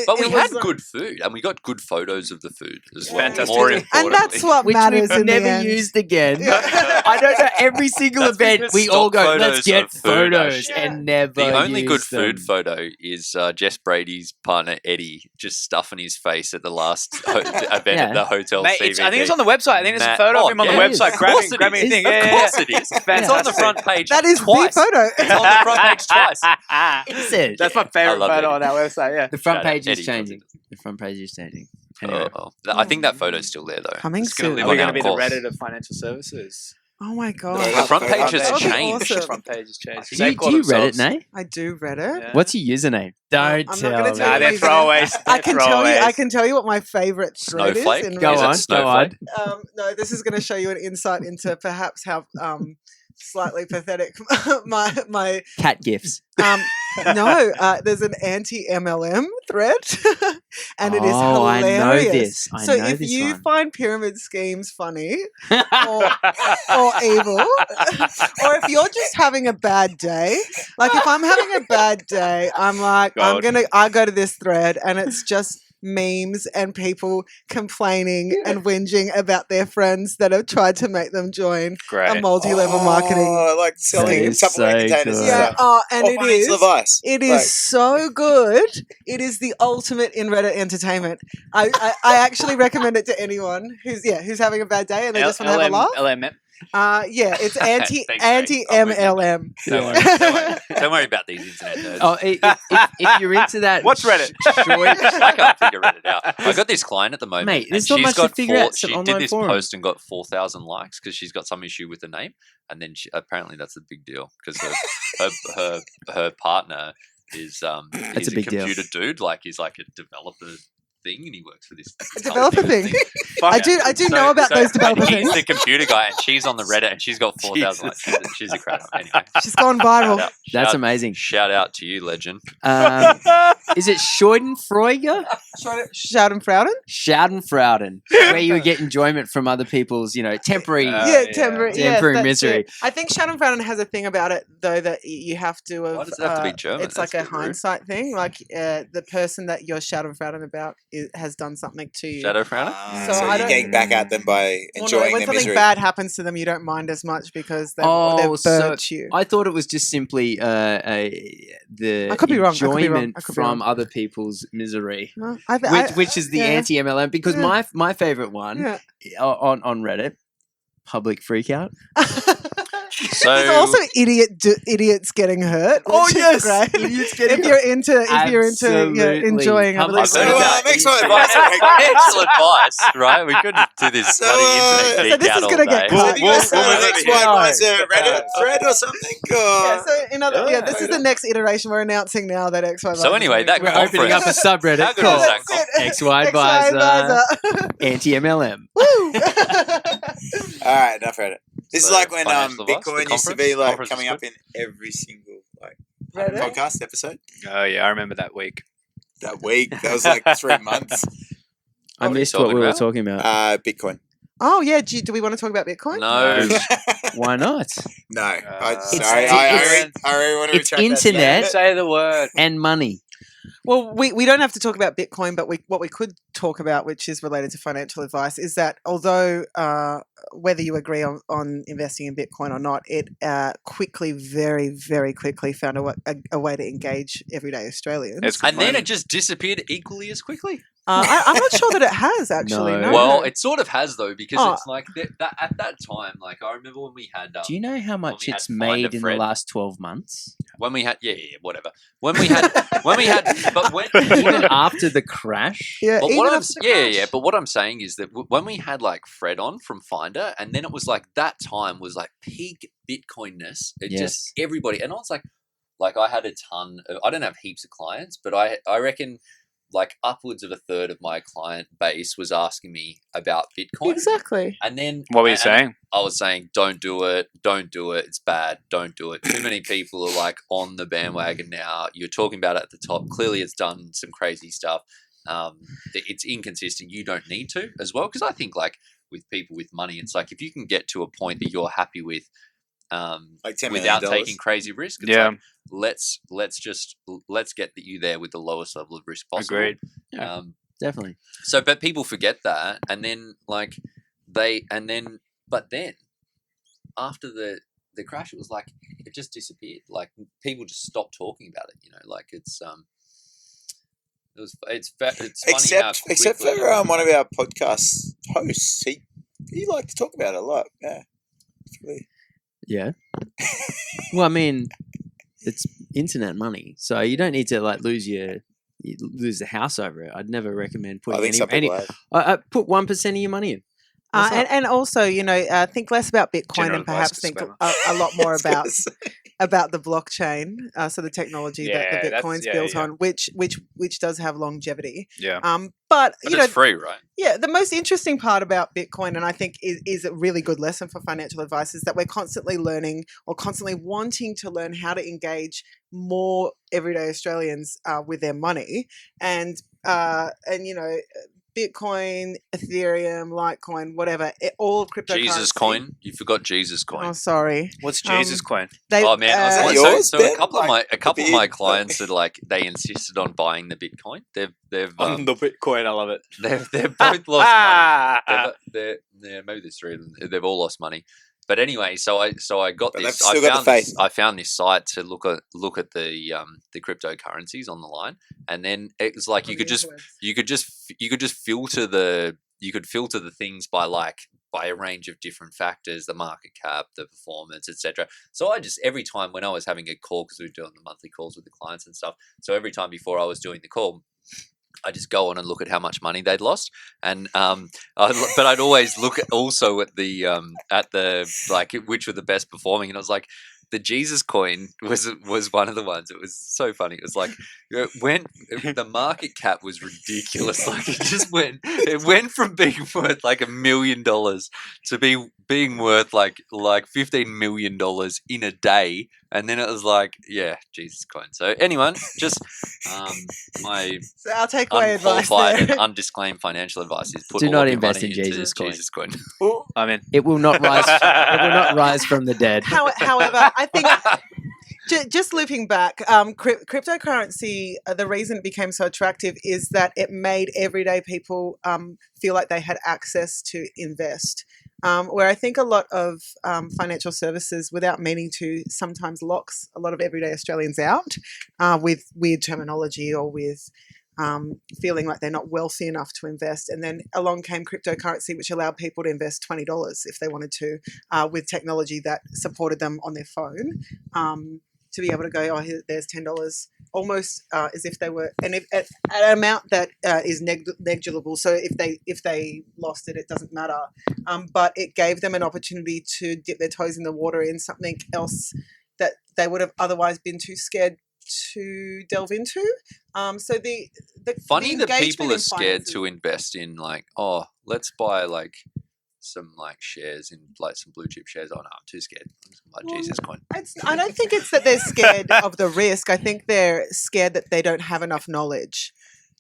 But we had good food, and we got good photos of the food as well. Fantastic. And that's what Which matters we've in the never end. used again. I don't know. Every single event, we all go, let's get photos, and never. The only good use them. food photo is Jess Brady's partner Eddie just stuffing his face at the last event at the hotel. Mate, CBD. I think it's on the website. I think there's a photo of him on the website grabbing a thing. Of course it is. It's on the front page. That is twice. the photo. It's on the front page twice. Is it? That's my favorite love photo Eddie. on our website. Yeah. The front Shout out page is Eddie. changing. The front page is changing. Anyway. I think that photo's still there though. Coming It's gonna soon. live Are we on going our to be the course. Reddit of financial services? Oh my god. The front page has That would be changed. awesome. The front page has changed. Do you Reddit, Nate? I do Reddit. Yeah. What's your username? Don't I'm not tell gonna me. tell Nah, you they're what throwaways. I can tell you what my favorite thread Snowflake? is. In Go Is it on, Reddit. go on. Snowflake? No, this is going to show you an insight into perhaps how slightly pathetic my Cat gifs. no, there's an anti-MLM thread, and it is Oh, I hilarious. know this. I So know if this you one. find pyramid schemes funny or evil, or if you're just having a bad day, like if I'm having a bad day, I'm like, God. I go to this thread, and it's just memes and people complaining and whinging about their friends that have tried to make them join Great. a multi-level marketing. like selling is supplement so containers. good. Yeah, and it financial is. advice. It is Like, so good. It is the ultimate in Reddit entertainment. I actually recommend it to anyone who's having a bad day and they just want to have a laugh. LM. Yeah, it's Thanks, anti MLM. Don't worry about these internet nerds. Oh, if you're into that, What's Reddit? I can't figure Reddit out. I got this client at the moment, Mate, there's and not she's much to got figure out. It's an She online did this forum. post and got 4,000 likes because she's got some issue with the name, and then apparently that's a big deal because her partner is he's a big deal. computer dude, like he's like a developer thing, and he works for this Developer thing. I do know about those developer He's things. the computer guy, and she's on the Reddit, and she's got 4,000 likes. She's a crowd. Anyway, She's gone viral. That's amazing. Shout out to you, legend. Is it Schadenfreude? Schadenfreude? Schadenfreude, where you get enjoyment from other people's, temporary. Temporary misery. I think Schadenfreude has a thing about it though that you have to. Why does it have to be German? It's like That's a a bit rude. hindsight thing. Like the person that you're Schadenfreude about has done something to you. Shadow Frowner? So so I you're don't- getting back at them by enjoying when their something misery. bad happens to them, you don't mind as much because they've burnt you. I thought it was just simply the I could be wrong. enjoyment I could be from wrong. other people's misery, No, which is the yeah. anti-MLM. Because Yeah. my favorite one Yeah. on Reddit, public freakout. So There's also idiots getting hurt. Oh, which is yes! great. Idiots getting if you're into Absolutely. enjoying other Public So, people's freakout. makes my is- advice. excellent advice, right? We couldn't do this So, bloody internet so geek this out is all gonna day. get So cut. have you guys We'll the move next over one here. was a Reddit thread or something? Yeah, so Yeah, this is the next iteration. We're announcing now that XY. So anyway, that We're opening up a subreddit How good called is that? XY Advisor Anti-MLM. Woo! All right, enough Reddit. This is So, like when financial advice, the Bitcoin used to conference? be like Conference coming is up in every single Reddit? podcast episode. Oh yeah, I remember that week. That week, that was like 3 months. I What are we missed what we talking were about? talking about. Bitcoin. Oh yeah, do we want to talk about Bitcoin? No. Why not? No, It's- sorry, it's- I really want to it's retract that internet. statement. Say the word. And money. Well, we don't have to talk about Bitcoin, but what we could talk about, which is related to financial advice, is that although whether you agree on investing in Bitcoin or not, it quickly, very, very quickly found a way to engage everyday Australians. And then it just disappeared equally as quickly. I'm not sure that it has actually. No. No. Well, it sort of has though, because Oh. it's like that at that time. Like I remember when we had. Do you know how much we had it's Find made a in the Friend. last 12 months? When we had, whatever. When we had, but when Even after the crash? yeah, But even what I'm after the crash. But what I'm saying is that when we had like Fred on from Finder, and then it was like that time was like peak Bitcoinness. It Yes. just everybody, and I was like, like I had I don't have heaps of clients, but I reckon like upwards of a third of my client base was asking me about Bitcoin. Exactly. And then what were you saying? I was saying, don't do it, it's bad, don't do it. Too many people are like on the bandwagon now. You're talking about it at the top. Clearly it's done some crazy stuff. It's inconsistent. You don't need to as well. Because I think like with people with money, it's like if you can get to a point that you're happy with, like $10 without million. taking crazy risk, it's Yeah. like, let's get you there with the lowest level of risk possible. Agreed. Yeah. Definitely. So, but people forget that, and then like but then after the crash, it was like it just disappeared. Like people just stopped talking about it. You know, like it's funny how except for one of our podcast hosts, he liked to talk about it a lot. Yeah, it's really... Yeah. Well, I mean, it's internet money, so you don't need to like lose the house over it. I'd never recommend putting I put 1% of your money in. And also, you know, think less about Bitcoin General and perhaps advice, think a lot more about the blockchain, so the technology that the Bitcoin's built on, which does have longevity. Yeah. But you know, it's free, right? Yeah. The most interesting part about Bitcoin, and I think is a really good lesson for financial advice, is that we're constantly learning or constantly wanting to learn how to engage more everyday Australians with their money, and you know. Bitcoin, Ethereum, Litecoin, whatever, all cryptocurrency. Jesus coin. You forgot Jesus coin. Oh, sorry. What's Jesus coin? Oh man, is that yours, so Ben? a couple of my clients are like they insisted on buying the Bitcoin. They've On the Bitcoin, I love it. They've both lost money. Maybe there's three of them. They've all lost money. But anyway, so I got But this. they've still got the faith. I found this site to look at the cryptocurrencies on the line, and then it was like you could just filter the things by a range of different factors, the market cap, the performance, etc. So I just every time when I was having a call, because we were doing the monthly calls with the clients and stuff, so every time before I was doing the call, I just go on and look at how much money they'd lost, and but I'd always look also at the like which were the best performing, and I was like, the Jesus coin was one of the ones. It was so funny. It was like the market cap was ridiculous. Like it went from being worth like $1 million to being worth like $15 million in a day, and then it was like, yeah, Jesus coin. So anyone, just my so our takeaway advice unqualified there. and undisclaimed financial advice is put Do all not of your invest money in into Jesus coin. Jesus coin. I mean, It will not rise. It will not rise from the dead. However, I think just looping back, cryptocurrency, the reason it became so attractive is that it made everyday people feel like they had access to invest. Where I think a lot of financial services, without meaning to, sometimes locks a lot of everyday Australians out with weird terminology or with feeling like they're not wealthy enough to invest. And then along came cryptocurrency, which allowed people to invest $20 if they wanted to, with technology that supported them on their phone. To be able to go, oh, there's $10, almost as if they were, and at an amount that is negligible. So if they lost it, it doesn't matter. But it gave them an opportunity to dip their toes in the water in something else that they would have otherwise been too scared to delve into. So the Funny that people are in scared finances- to invest in like, oh, let's buy like some like shares in like some blue chip shares. Oh no, I'm too scared. I'm just gonna buy Jesus coin. I don't think it's that they're scared of the risk. I think they're scared that they don't have enough knowledge.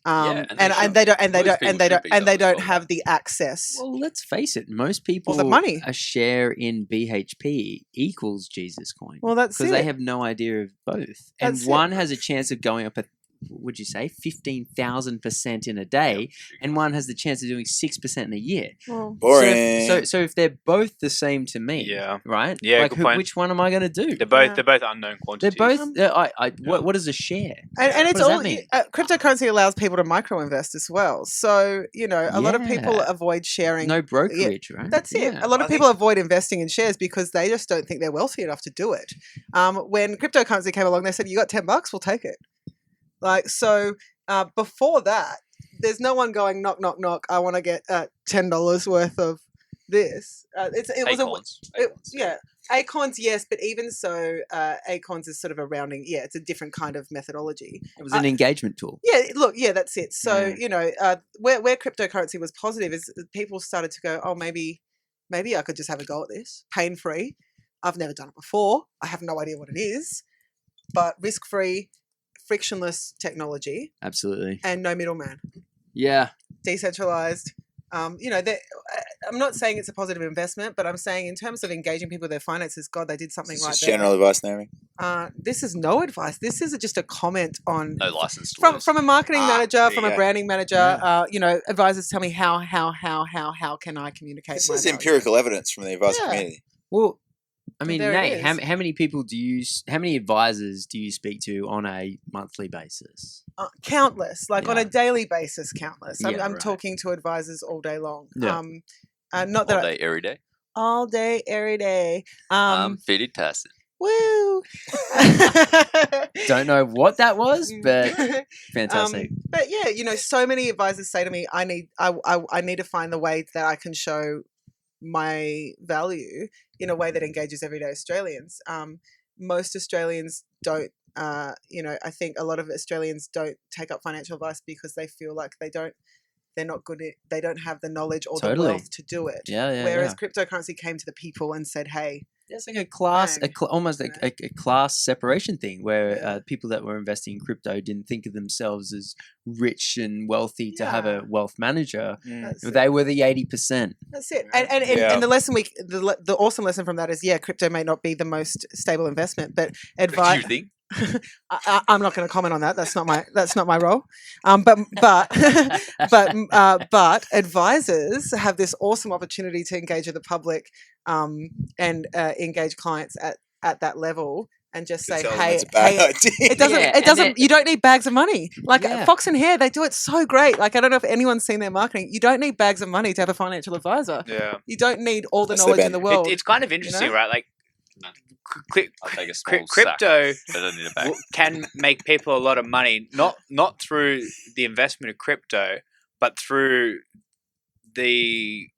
And they don't have the access. Well, let's face it. Most people, the money. a share in BHP equals Jesus coin. Well, that's because it. they have no idea of both, and one has a chance of going up at, would you say, 15,000% in a day, and one has the chance of doing 6% in a year. Boring. So if they're both the same to me, yeah, right? Yeah, like good point. Which one am I going to do? They're both unknown quantities. They're both. What is a share? And it's what does all that mean? Cryptocurrency allows people to micro invest as well. So a lot of people avoid sharing. No brokerage, right? That's it. A lot of people avoid investing in shares because they just don't think they're wealthy enough to do it. When cryptocurrency came along, they said, "You got $10, we'll take it." Like, so before that, there's no one going knock, knock, knock. I want to get $10 worth of this. Acorns, yes, but even so, Acorns is sort of a rounding. Yeah, it's a different kind of methodology. It was an engagement tool. Yeah, look, yeah, that's it. So Yeah. Where cryptocurrency was positive is people started to go, oh, maybe I could just have a go at this, pain free. I've never done it before. I have no idea what it is, but risk free, frictionless technology. Absolutely. And no middleman. Yeah. Decentralized. I'm not saying it's a positive investment, but I'm saying in terms of engaging people with their finances, God, they did something right there. General advice, Naomi. This is no advice. This is just a comment on no license from a marketing manager, from a branding manager. Yeah. Advisors tell me how can I communicate? This is empirical evidence from the advisor community. Well, I mean, There it Nate, how many people how many advisors do you speak to on a monthly basis? Countless, on a daily basis, countless. I'm right. talking to advisors all day long. Yeah. Not that all day, every day. all day, every day. Fantastic. Woo! Don't know what that was, but fantastic. But yeah, so many advisors say to me, I need to find the way that I can show my value in a way that engages everyday Australians. Most Australians don't. I think a lot of Australians don't take up financial advice because they feel like they're not good at, they don't have the knowledge or the wealth to do it. Whereas cryptocurrency came to the people and said, hey, it's like a class, almost a class separation thing where people that were investing in crypto didn't think of themselves as rich and wealthy to have a wealth manager. They were the 80%. That's it. And the lesson the awesome lesson from that is, crypto may not be the most stable investment, but advice. You think? I'm not going to comment on that. That's not my role. But advisors have this awesome opportunity to engage with the public, and engage clients at that level, and just say, hey, it doesn't. You don't need bags of money. Fox and Hare, they do it so great. I don't know if anyone's seen their marketing. You don't need bags of money to have a financial advisor. Yeah. You don't need all the knowledge in the world. It's kind of interesting, right? I'll take a small crypto sack, but I don't need a bag. Can make people a lot of money, not through the investment of crypto, but through the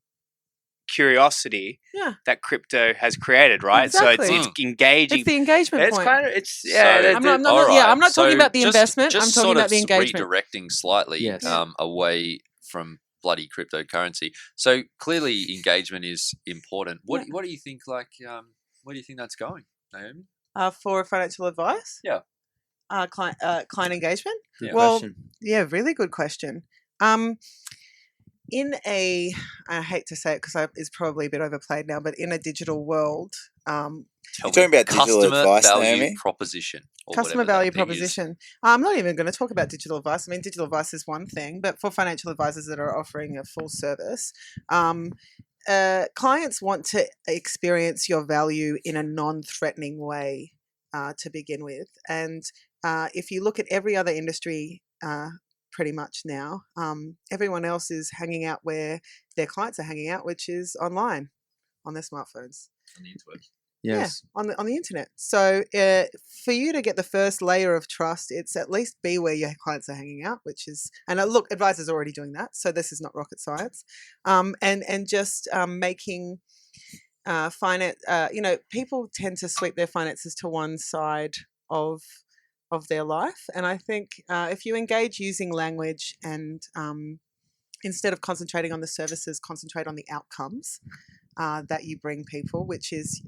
curiosity that crypto has created, right? Exactly. So it's engaging. It's the engagement point. I'm not talking about the investment. I'm talking about the engagement. Redirecting slightly away from bloody cryptocurrency. So clearly engagement is important. What do you think where do you think that's going, Naomi? For financial advice? Yeah. Client engagement? Good well, question. Yeah, really good question. I hate to say it because it's probably a bit overplayed now, but in a digital world, you're talking about digital advice, Naomi? Proposition. Customer value proposition. I'm not even going to talk about digital advice. I mean, digital advice is one thing, but for financial advisors that are offering a full service, clients want to experience your value in a non-threatening way to begin with. And if you look at every other industry pretty much now, everyone else is hanging out where their clients are hanging out, which is online, on their smartphones. On the internet. Yes. Yeah, on the internet. So for you to get the first layer of trust, it's at least be where your clients are hanging out, which is, and look, advisors are already doing that, so this is not rocket science. And just making finance. People tend to sweep their finances to one side of their life, and I think if you engage using language and instead of concentrating on the services, concentrate on the outcomes that you bring people, which is,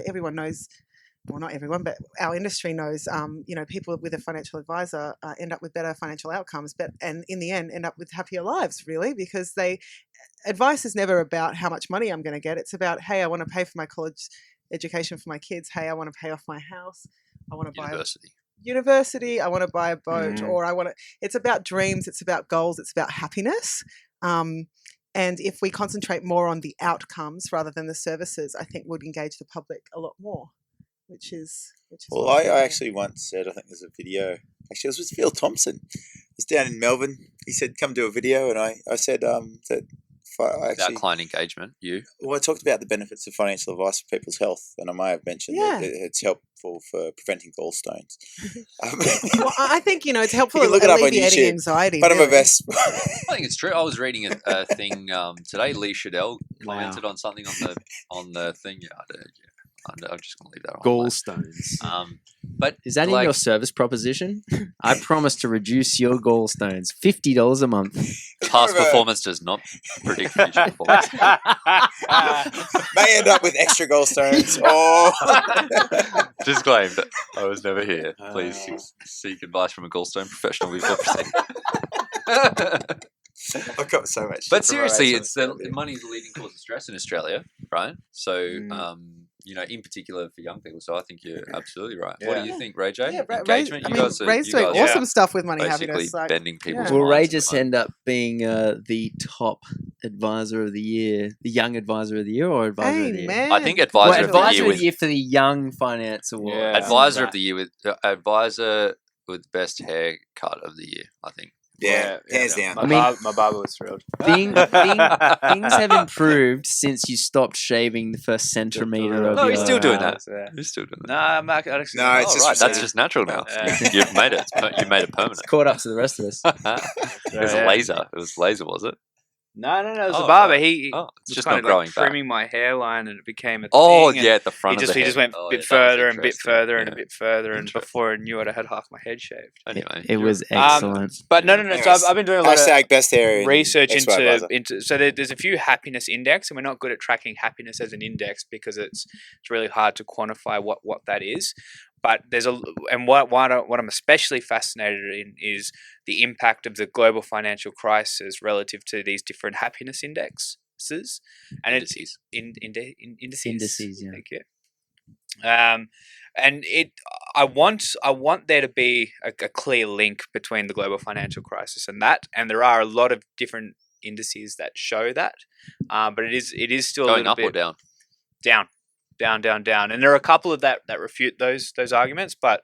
everyone knows, well, not everyone, but our industry knows, people with a financial advisor end up with better financial outcomes, and in the end end up with happier lives, really, because advice is never about how much money I'm going to get. It's about, hey, I want to pay for my college education for my kids. Hey, I want to pay off my house. I want to buy university. I want to buy a boat, or it's about dreams. It's about goals. It's about happiness. And if we concentrate more on the outcomes rather than the services, I think would engage the public a lot more, which is. Well, I actually once said, I think there's a video. Actually, it was with Phil Thompson. It was down in Melbourne. He said, "Come do a video," and I said that. About client engagement, Well, I talked about the benefits of financial advice for people's health, and I may have mentioned that it's helpful for preventing gallstones. Well, I think it's helpful in alleviating anxiety. But I'm a best. I think it's true. I was reading a thing today. Lee Shadell commented on something on the thing. I'm just going to leave that on. Gallstones. But is that in your service proposition? I promise to reduce your gallstones $50 a month. Past performance does not predict future performance. May end up with extra gallstones. Or disclaimed. I was never here. Please seek advice from a gallstone professional before proceeding. I've got so much. But seriously, money is the leading cause of stress in Australia, right? So, in particular for young people. So I think you're absolutely right. Yeah. What do you think, Ray J? Yeah, Engagement? Ray's doing awesome stuff with money basically happiness. Like, bending people's Will minds. Ray just end up being the top advisor of the year, the young advisor of the year, or advisor of the year? Man. I think advisor of the year for the young finance award. Yeah. advisor of the year with advisor with best haircut of the year. I think. Yeah, hands down. My barber was thrilled. Things have improved since you stopped shaving the first centimeter of No, your... he's still doing that. Yeah. He's still doing that. No, Mark, actually, No, it's just That's just natural now. Yeah. You've made it. You've made it permanent. It's caught up to the rest of us. It was a laser. It was laser, was it? No, it was Oh, a barber. right. He It's was just kind not of growing like back. trimming my hairline, and it became a Oh, thing, and yeah, at the front He of the just head. went a Oh, bit yeah, further that and was a bit further and a interesting. bit further, and Interesting. before I knew it, I had half my head shaved. Anyway, It was excellent. But no. So Anyways, I've been doing a lot of hashtag best hair in research XY advisor. into so there's a few happiness index, and we're not good at tracking happiness as an index because it's really hard to quantify what that is. But what I'm especially fascinated in is the impact of the global financial crisis relative to these different happiness indexes and Indices. Indices, yeah. Thank you. And I want there to be a clear link between the global financial crisis and that, and there are a lot of different indices that show that, but it is still Going a little up bit or down? down, and there are a couple of that refute those arguments, but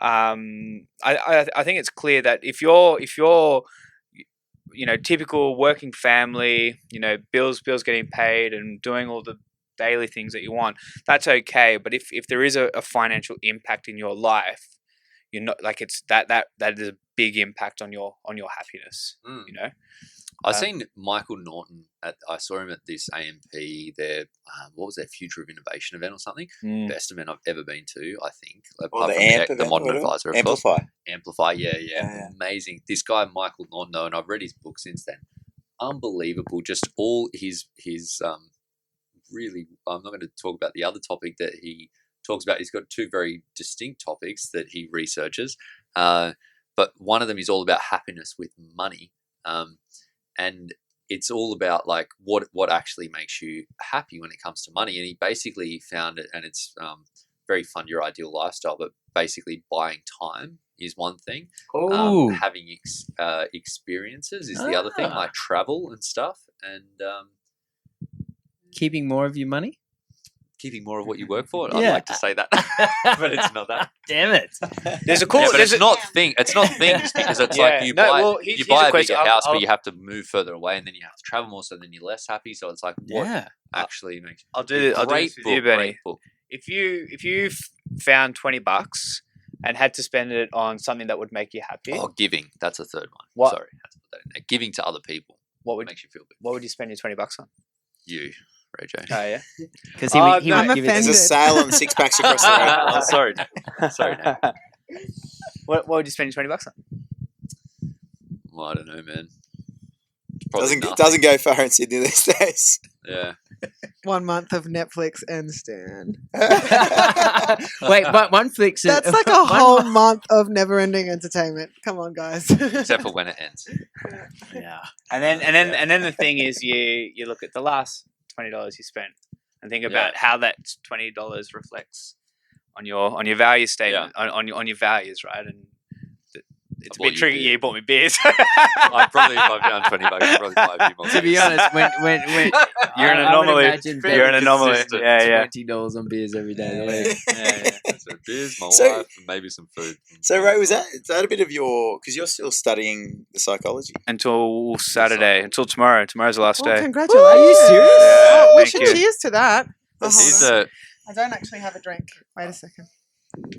I think it's clear that if you're typical working family, bills getting paid and doing all the daily things that you want, that's okay. But if there is a financial impact in your life, you're not like it's that is a big impact on your happiness. I've seen Michael Norton. I saw him at this AMP. Their what was their Future of Innovation event or something? Best event I've ever been to. I think. Or Apart the from the Modern Advisor, of Amplify. course. Amplify. Yeah. Amazing. This guy Michael Norton, though, and I've read his book since then. Unbelievable. Just all his really. I'm not going to talk about the other topic that he talks about. He's got two very distinct topics that he researches, but one of them is all about happiness with money. And it's all about like what actually makes you happy when it comes to money. And he basically found it, and it's very fun, your ideal lifestyle, but basically buying time is one thing. Having experiences is the other thing, like travel and stuff. And Keeping more of your money? keeping more of what you work for. Yeah. I'd like to say that, but it's not that. Damn it! There's a cool. Yeah, but it's not things because it's like you buy here's a a bigger question. house, but you have to move further away, and then you have to travel more, so then you're less happy. So it's like what actually makes. I'll do this with you, Benny. Great book. If you found $20 and had to spend it on something that would make you happy, Giving. That's a third one. What? Sorry, I have to put that in there. Giving to other people. what would Makes you feel good. what would you spend your $20 on? You, Ray J. Oh yeah. Because Oh, he no, would I'm give it. There's a sale on 6 packs across the road. Oh, sorry, Nate. Sorry, Nate. What would you spend your $20 on? Well, I don't know, man. Probably nothing. Doesn't go far in Sydney these days. Yeah. 1 month of Netflix and Stan. Wait, but one flicks. That's like a whole month of never-ending entertainment. Come on, guys. Except for when it ends. Yeah. And then the thing is, you look at the last $20 you spent and think about how that $20 reflects on your value statement, on your values, right? And it's a bit tricky. Yeah, you bought me beers. I probably, if I've done $20, I'd probably buy a few more. To be honest, when You're an anomaly. You're an anomaly. Yeah. $20 on beers every day of the week. So beers, my So- wife, and maybe some food. So, Ray, is that a bit of your... Because you're still studying the psychology. Until Saturday. Until tomorrow. Tomorrow's the last Well, day. congratulations. Are you serious? Oh, we Thank should you. cheers to that. Oh, This hold He's on. a I don't actually have a drink. Wait a second.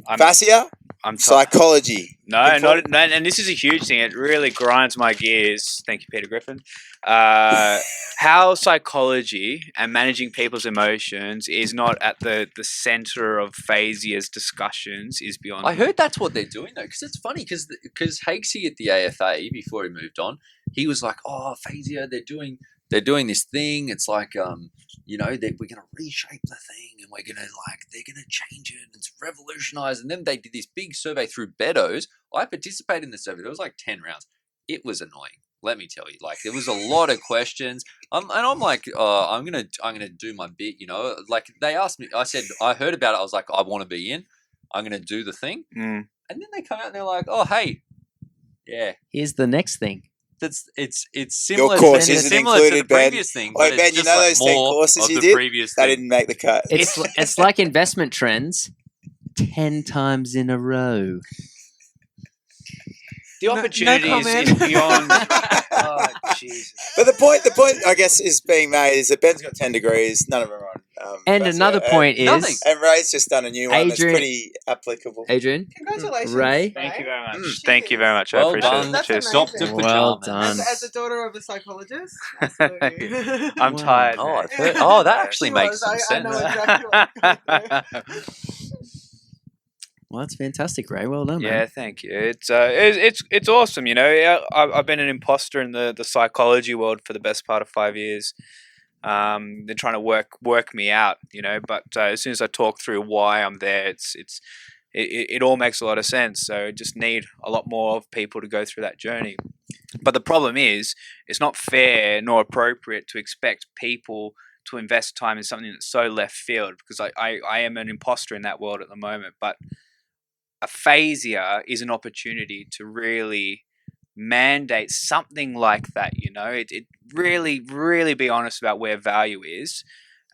I'm- Fascia? Psychology. No, and this is a huge thing. It really grinds my gears. Thank you, Peter Griffin. How psychology and managing people's emotions is not at the center of Phasia's discussions is beyond. I heard that's what they're doing though, because it's funny because Hakesy at the AFA before he moved on, he was like, "Oh, Phasia, they're doing this thing. It's like we're going to reshape the thing and they're going to change it and it's revolutionized." And then they did this big survey through Beddoes. I participated in the survey. There was like 10 rounds. It was annoying. Let me tell you, like there was a lot of questions. And I'm like, I'm gonna do my bit. Like they asked me. I said I heard about it. I was like, I want to be in. I'm gonna do the thing. And then they come out and they're like, oh hey, yeah, here's the next thing. It's similar. Your course isn't similar included, to the previous thing. Wait, Ben, you know those 10 courses you did? That didn't make the cut. It's like investment trends 10 times in a row. The opportunities is beyond. Oh, Jesus. But the point, I guess, is being made is that Ben's got 10 degrees. None of them are on. And another point is, nothing. And Ray's just done a new one that's pretty applicable. Adrian, Congratulations, Ray. Thank you very much. Thank you very much. Well I appreciate done. it. That's Cheers. amazing. Dr. Well Pajamas. done. As a daughter of a psychologist, absolutely. I'm tired. Oh, that actually She makes was. some I sense. know exactly what you're going through. Well, that's fantastic, Ray. Well done, man. Yeah, thank you. It's awesome. I've been an imposter in the psychology world for the best part of 5 years. They're trying to work me out, But as soon as I talk through why I'm there, it all makes a lot of sense. So I just need a lot more of people to go through that journey. But the problem is, it's not fair nor appropriate to expect people to invest time in something that's so left field, because I am an imposter in that world at the moment. But aphasia is an opportunity to really mandate something like that. It really, really be honest about where value is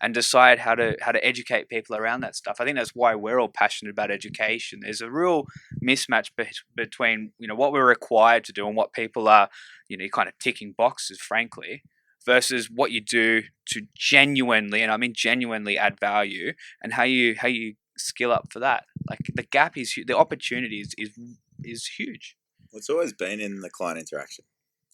and decide how to educate people around that stuff. I think that's why we're all passionate about education. There's a real mismatch between what we're required to do and what people are kind of ticking boxes, frankly, versus what you do to genuinely, and I mean genuinely, add value, and how you skill up for that. Like the gap is the opportunity is huge. It's always been in the client interaction.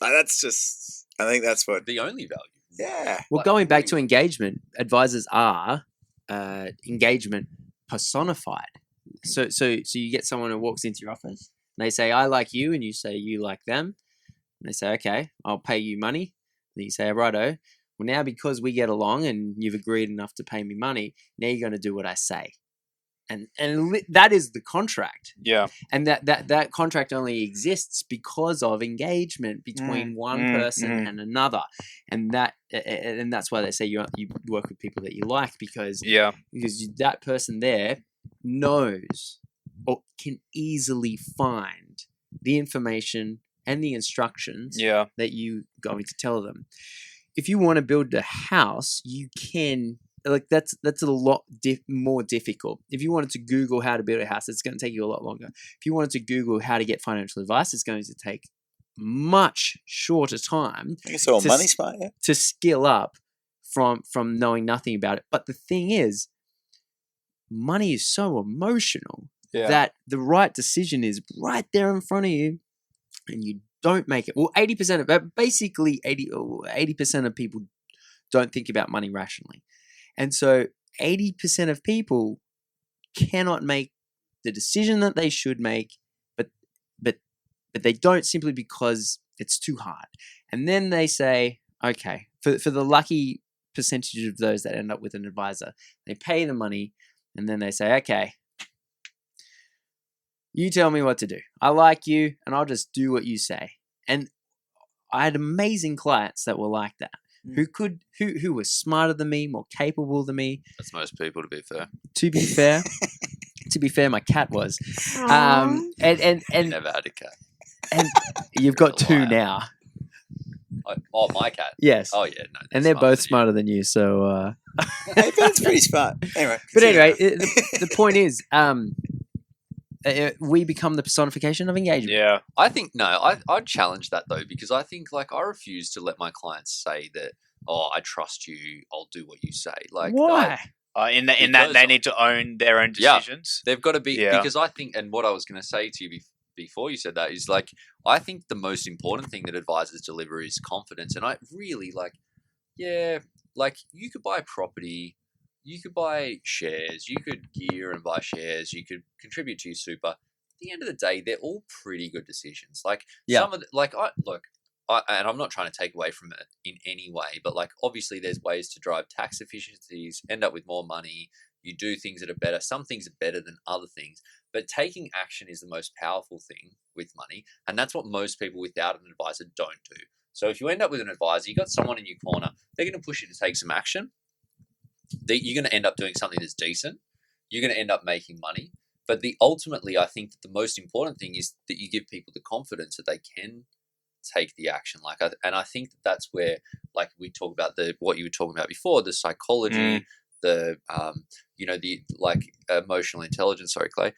That's just, I think that's what The only value. Yeah. Well, going back to engagement, advisors are engagement personified. So you get someone who walks into your office and they say, "I like you," and you say, "You like them." And they say, "Okay, I'll pay you money." And you say, "Righto. Well, now because we get along and you've agreed enough to pay me money, now you're going to do what I say." And that is the contract. Yeah. And that contract only exists because of engagement between one person and another. And that's why they say you work with people that you like, because that person there knows or can easily find the information and the instructions that you're going to tell them. If you want to build a house, you can. Like that's a lot more difficult. If you wanted to Google how to build a house, it's going to take you a lot longer. If you wanted to Google how to get financial advice, it's going to take much shorter time. I guess all money smart, yeah. To skill up from knowing nothing about it. But the thing is, money is so emotional that the right decision is right there in front of you, and you don't make it. Well, 80% of basically 80% of people don't think about money rationally. And so 80% of people cannot make the decision that they should make, but they don't, simply because it's too hard. And then they say, okay, for the lucky percentage of those that end up with an advisor, they pay the money and then they say, okay, you tell me what to do. I like you and I'll just do what you say. And I had amazing clients that were like that. Who were smarter than me, more capable than me. That's most people, to be fair. To be fair, my cat was. And never had a cat. And you've got two now. My cat. Yes. Oh yeah, no. And they're both smarter than you, so. Hey, Ben's pretty smart. Anyway. But anyway, the point is, we become the personification of engagement. Yeah. I think, I'd challenge that though, because I think I refuse to let my clients say that, "Oh, I trust you, I'll do what you say." Like, why? In that they need to own their own decisions. They've got to be because I think, and what I was going to say to you before you said that is like I think the most important thing that advisors deliver is confidence, and I really like you could buy property, you could buy shares, you could gear and buy shares, you could contribute to your super. At the end of the day, they're all pretty good decisions. Like some of and I'm not trying to take away from it in any way, but like obviously there's ways to drive tax efficiencies, end up with more money. You do things that are better. Some things are better than other things, but taking action is the most powerful thing with money, and that's what most people without an advisor don't do. So if you end up with an advisor, you got someone in your corner, they're going to push you to take some action. You're going to end up doing something that's decent. You're going to end up making money. But ultimately, I think that the most important thing is that you give people the confidence that they can take the action. And I think that's where, like we talk about what you were talking about before, the psychology, the emotional intelligence. Sorry, Clay.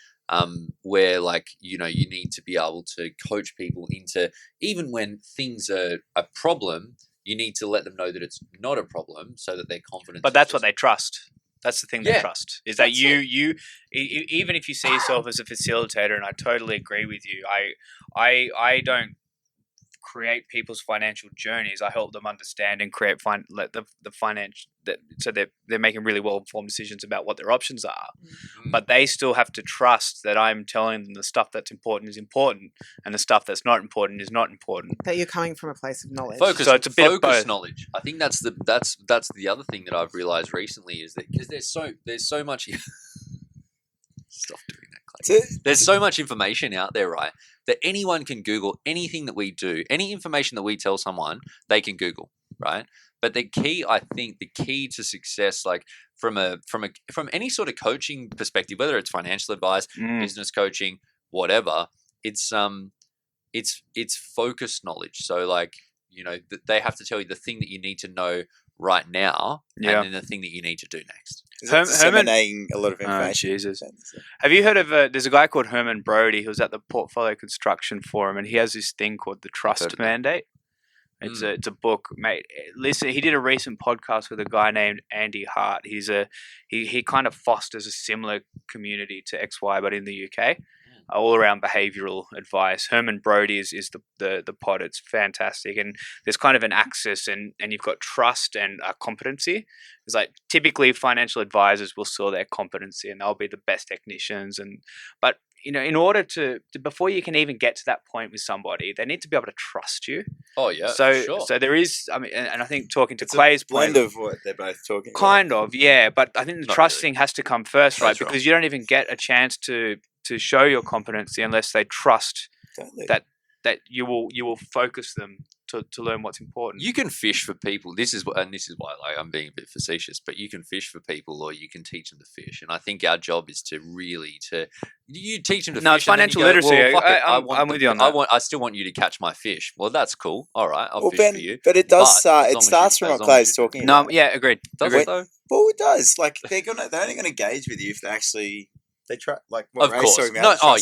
Where you need to be able to coach people into, even when things are a problem, you need to let them know that it's not a problem so that they're confident. But that's what they trust. That's the thing they trust, is that you even if you see yourself as a facilitator, and I totally agree with you, I don't create people's financial journeys. I help them understand and create the financial, so they're making really well informed decisions about what their options are. But they still have to trust that I'm telling them the stuff that's important is important, and the stuff that's not important is not important. That you're coming from a place of knowledge. So it's a bit of both. Knowledge. I think that's the other thing that I've realized recently is that because there's so much. Stop doing that, Clay. There's so much information out there, right? That anyone can Google anything that we do, any information that we tell someone, they can Google, right? But the key to success, like from any sort of coaching perspective, whether it's financial advice, business coaching, whatever, it's focused knowledge. So they have to tell you the thing that you need to know right now, and then the thing that you need to do next. Disseminating a lot of information. Oh, Jesus. Have you heard of there's a guy called Herman Brody who's at the Portfolio Construction Forum, and he has this thing called the Trust Mandate. It's a book, mate. Listen, he did a recent podcast with a guy named Andy Hart. He kind of fosters a similar community to XY, but in the UK. All around behavioral advice. Herman Brody is the pod. It's fantastic, and there's kind of an axis, and you've got trust and competency. It's like typically financial advisors will sell their competency, and they'll be the best technicians. But in order to before you can even get to that point with somebody, they need to be able to trust you. Oh yeah, so sure. So there is. I mean, and I think talking to Clay's point, blend of what they're both talking. Kind about. of, yeah. But I think the trust thing has to come first, right? That's Because you don't even get a chance to show your competency unless they trust that you will focus them to learn what's important. You can fish for people. This is why I'm being a bit facetious, but you can fish for people, or you can teach them to fish. And I think our job is to you teach them to fish. No, it's financial literacy. I'm with you on that. I still want you to catch my fish. Well, that's cool. All right, I'll fish for you. But it does start. It starts from what Clay's talking about. No, yeah, agreed. Does it though? Well, it does. Like they're only gonna engage with you if they actually. They try, like what Ray's talking about. I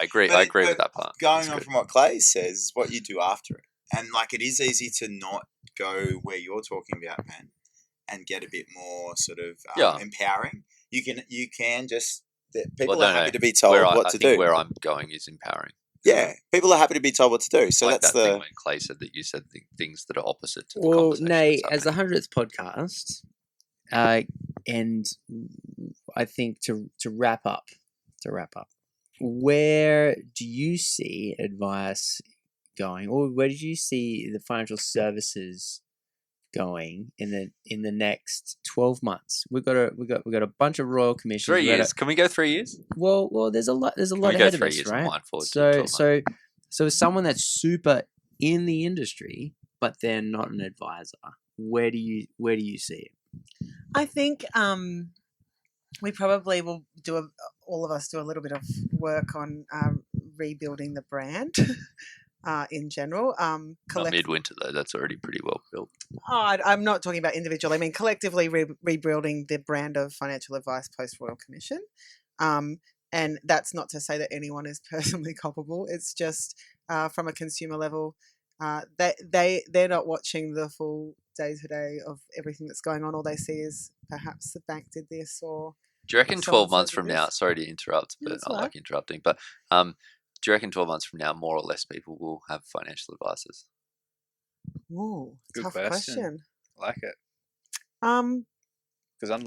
agree. I agree with that part. Going on from what Clay says is what you do after it, and it is easy to not go where you're talking about, man, and get a bit more sort of empowering. You can just people are happy to be told what to do. Where I'm going is empowering. Yeah, people are happy to be told what to do. So like that's that thing when Clay said that you said things that are opposite to the conversation. Well, Nay, as the 100th podcast, and I think to wrap up, where do you see advice going, or where do you see the financial services going in the next 12 months? We've got a bunch of royal commissions. 3 years. Can we go 3 years? Well, there's a lot ahead of us, right? So as someone that's super in the industry, but they're not an advisor, where do you see it? I think we probably will all of us do a little bit of work on rebuilding the brand in general. Midwinter though, that's already pretty well built. I'm not talking about individual. I mean collectively rebuilding the brand of financial advice post Royal Commission. And that's not to say that anyone is personally culpable. It's just from a consumer level, they're not watching the full day-to-day of everything that's going on. All they see is perhaps the bank did this or... Do you reckon 12 months from now, sorry to interrupt, but I like interrupting, but do you reckon 12 months from now, more or less people will have financial advisors? Ooh, Good tough question. I like it. Because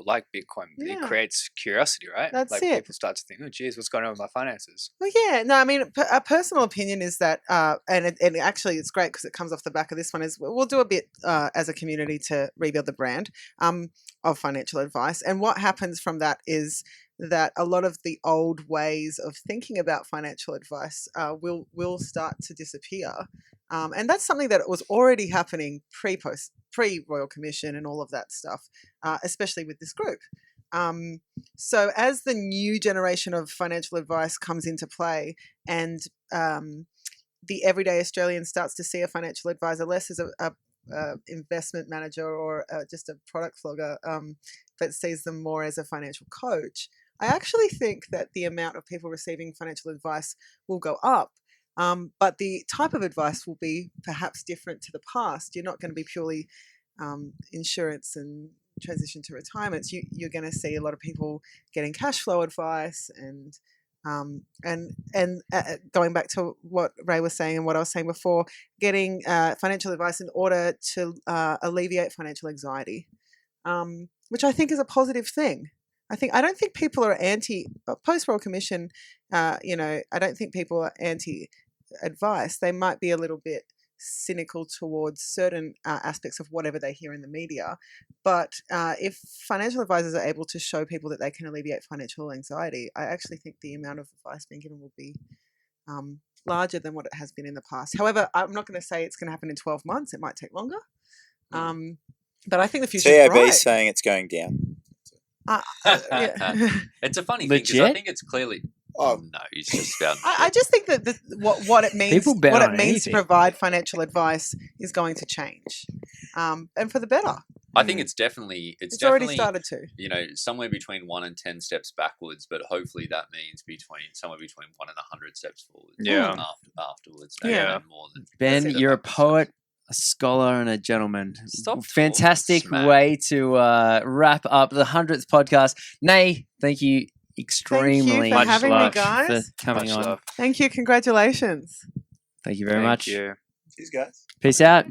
like Bitcoin, it creates curiosity, right? That's like it. People start to think, oh, geez, what's going on with my finances? Well, yeah. No, I mean, a personal opinion is that, and actually it's great because it comes off the back of this one, is we'll do a bit as a community to rebuild the brand of financial advice. And what happens from that is that a lot of the old ways of thinking about financial advice will start to disappear. And that's something that was already happening pre-Royal Commission and all of that stuff, especially with this group. So as the new generation of financial advice comes into play and the everyday Australian starts to see a financial advisor less as a investment manager or just a product flogger, but sees them more as a financial coach, I actually think that the amount of people receiving financial advice will go up. But the type of advice will be perhaps different to the past. You're not going to be purely insurance and transition to retirements. You're going to see a lot of people getting cash flow advice and going back to what Ray was saying and what I was saying before, getting financial advice in order to alleviate financial anxiety, which I think is a positive thing. I don't think people are anti post-Royal Commission. I don't think people are anti advice. They might be a little bit cynical towards certain aspects of whatever they hear in the media. But if financial advisors are able to show people that they can alleviate financial anxiety, I actually think the amount of advice being given will be larger than what it has been in the past. However, I'm not going to say it's going to happen in 12 months. It might take longer. But I think the future is bright. TAB saying it's going down. It's a funny thing because I think it's clearly... Oh no, he's just found. I just think that what it means, to provide financial advice is going to change, and for the better. I think it's definitely already started to. Somewhere between 1 and 10 steps backwards, but hopefully that means somewhere between 1 and 100 steps forward. Yeah. Afterwards. More than Ben, you're a poet, a scholar, and a gentleman. Stop Fantastic way to wrap up the 100th podcast. Nay, thank you. Extremely Thank you for having me, for guys. coming on. Thank you. Congratulations. Thank you very much. Thank you. Cheers, guys. Peace out.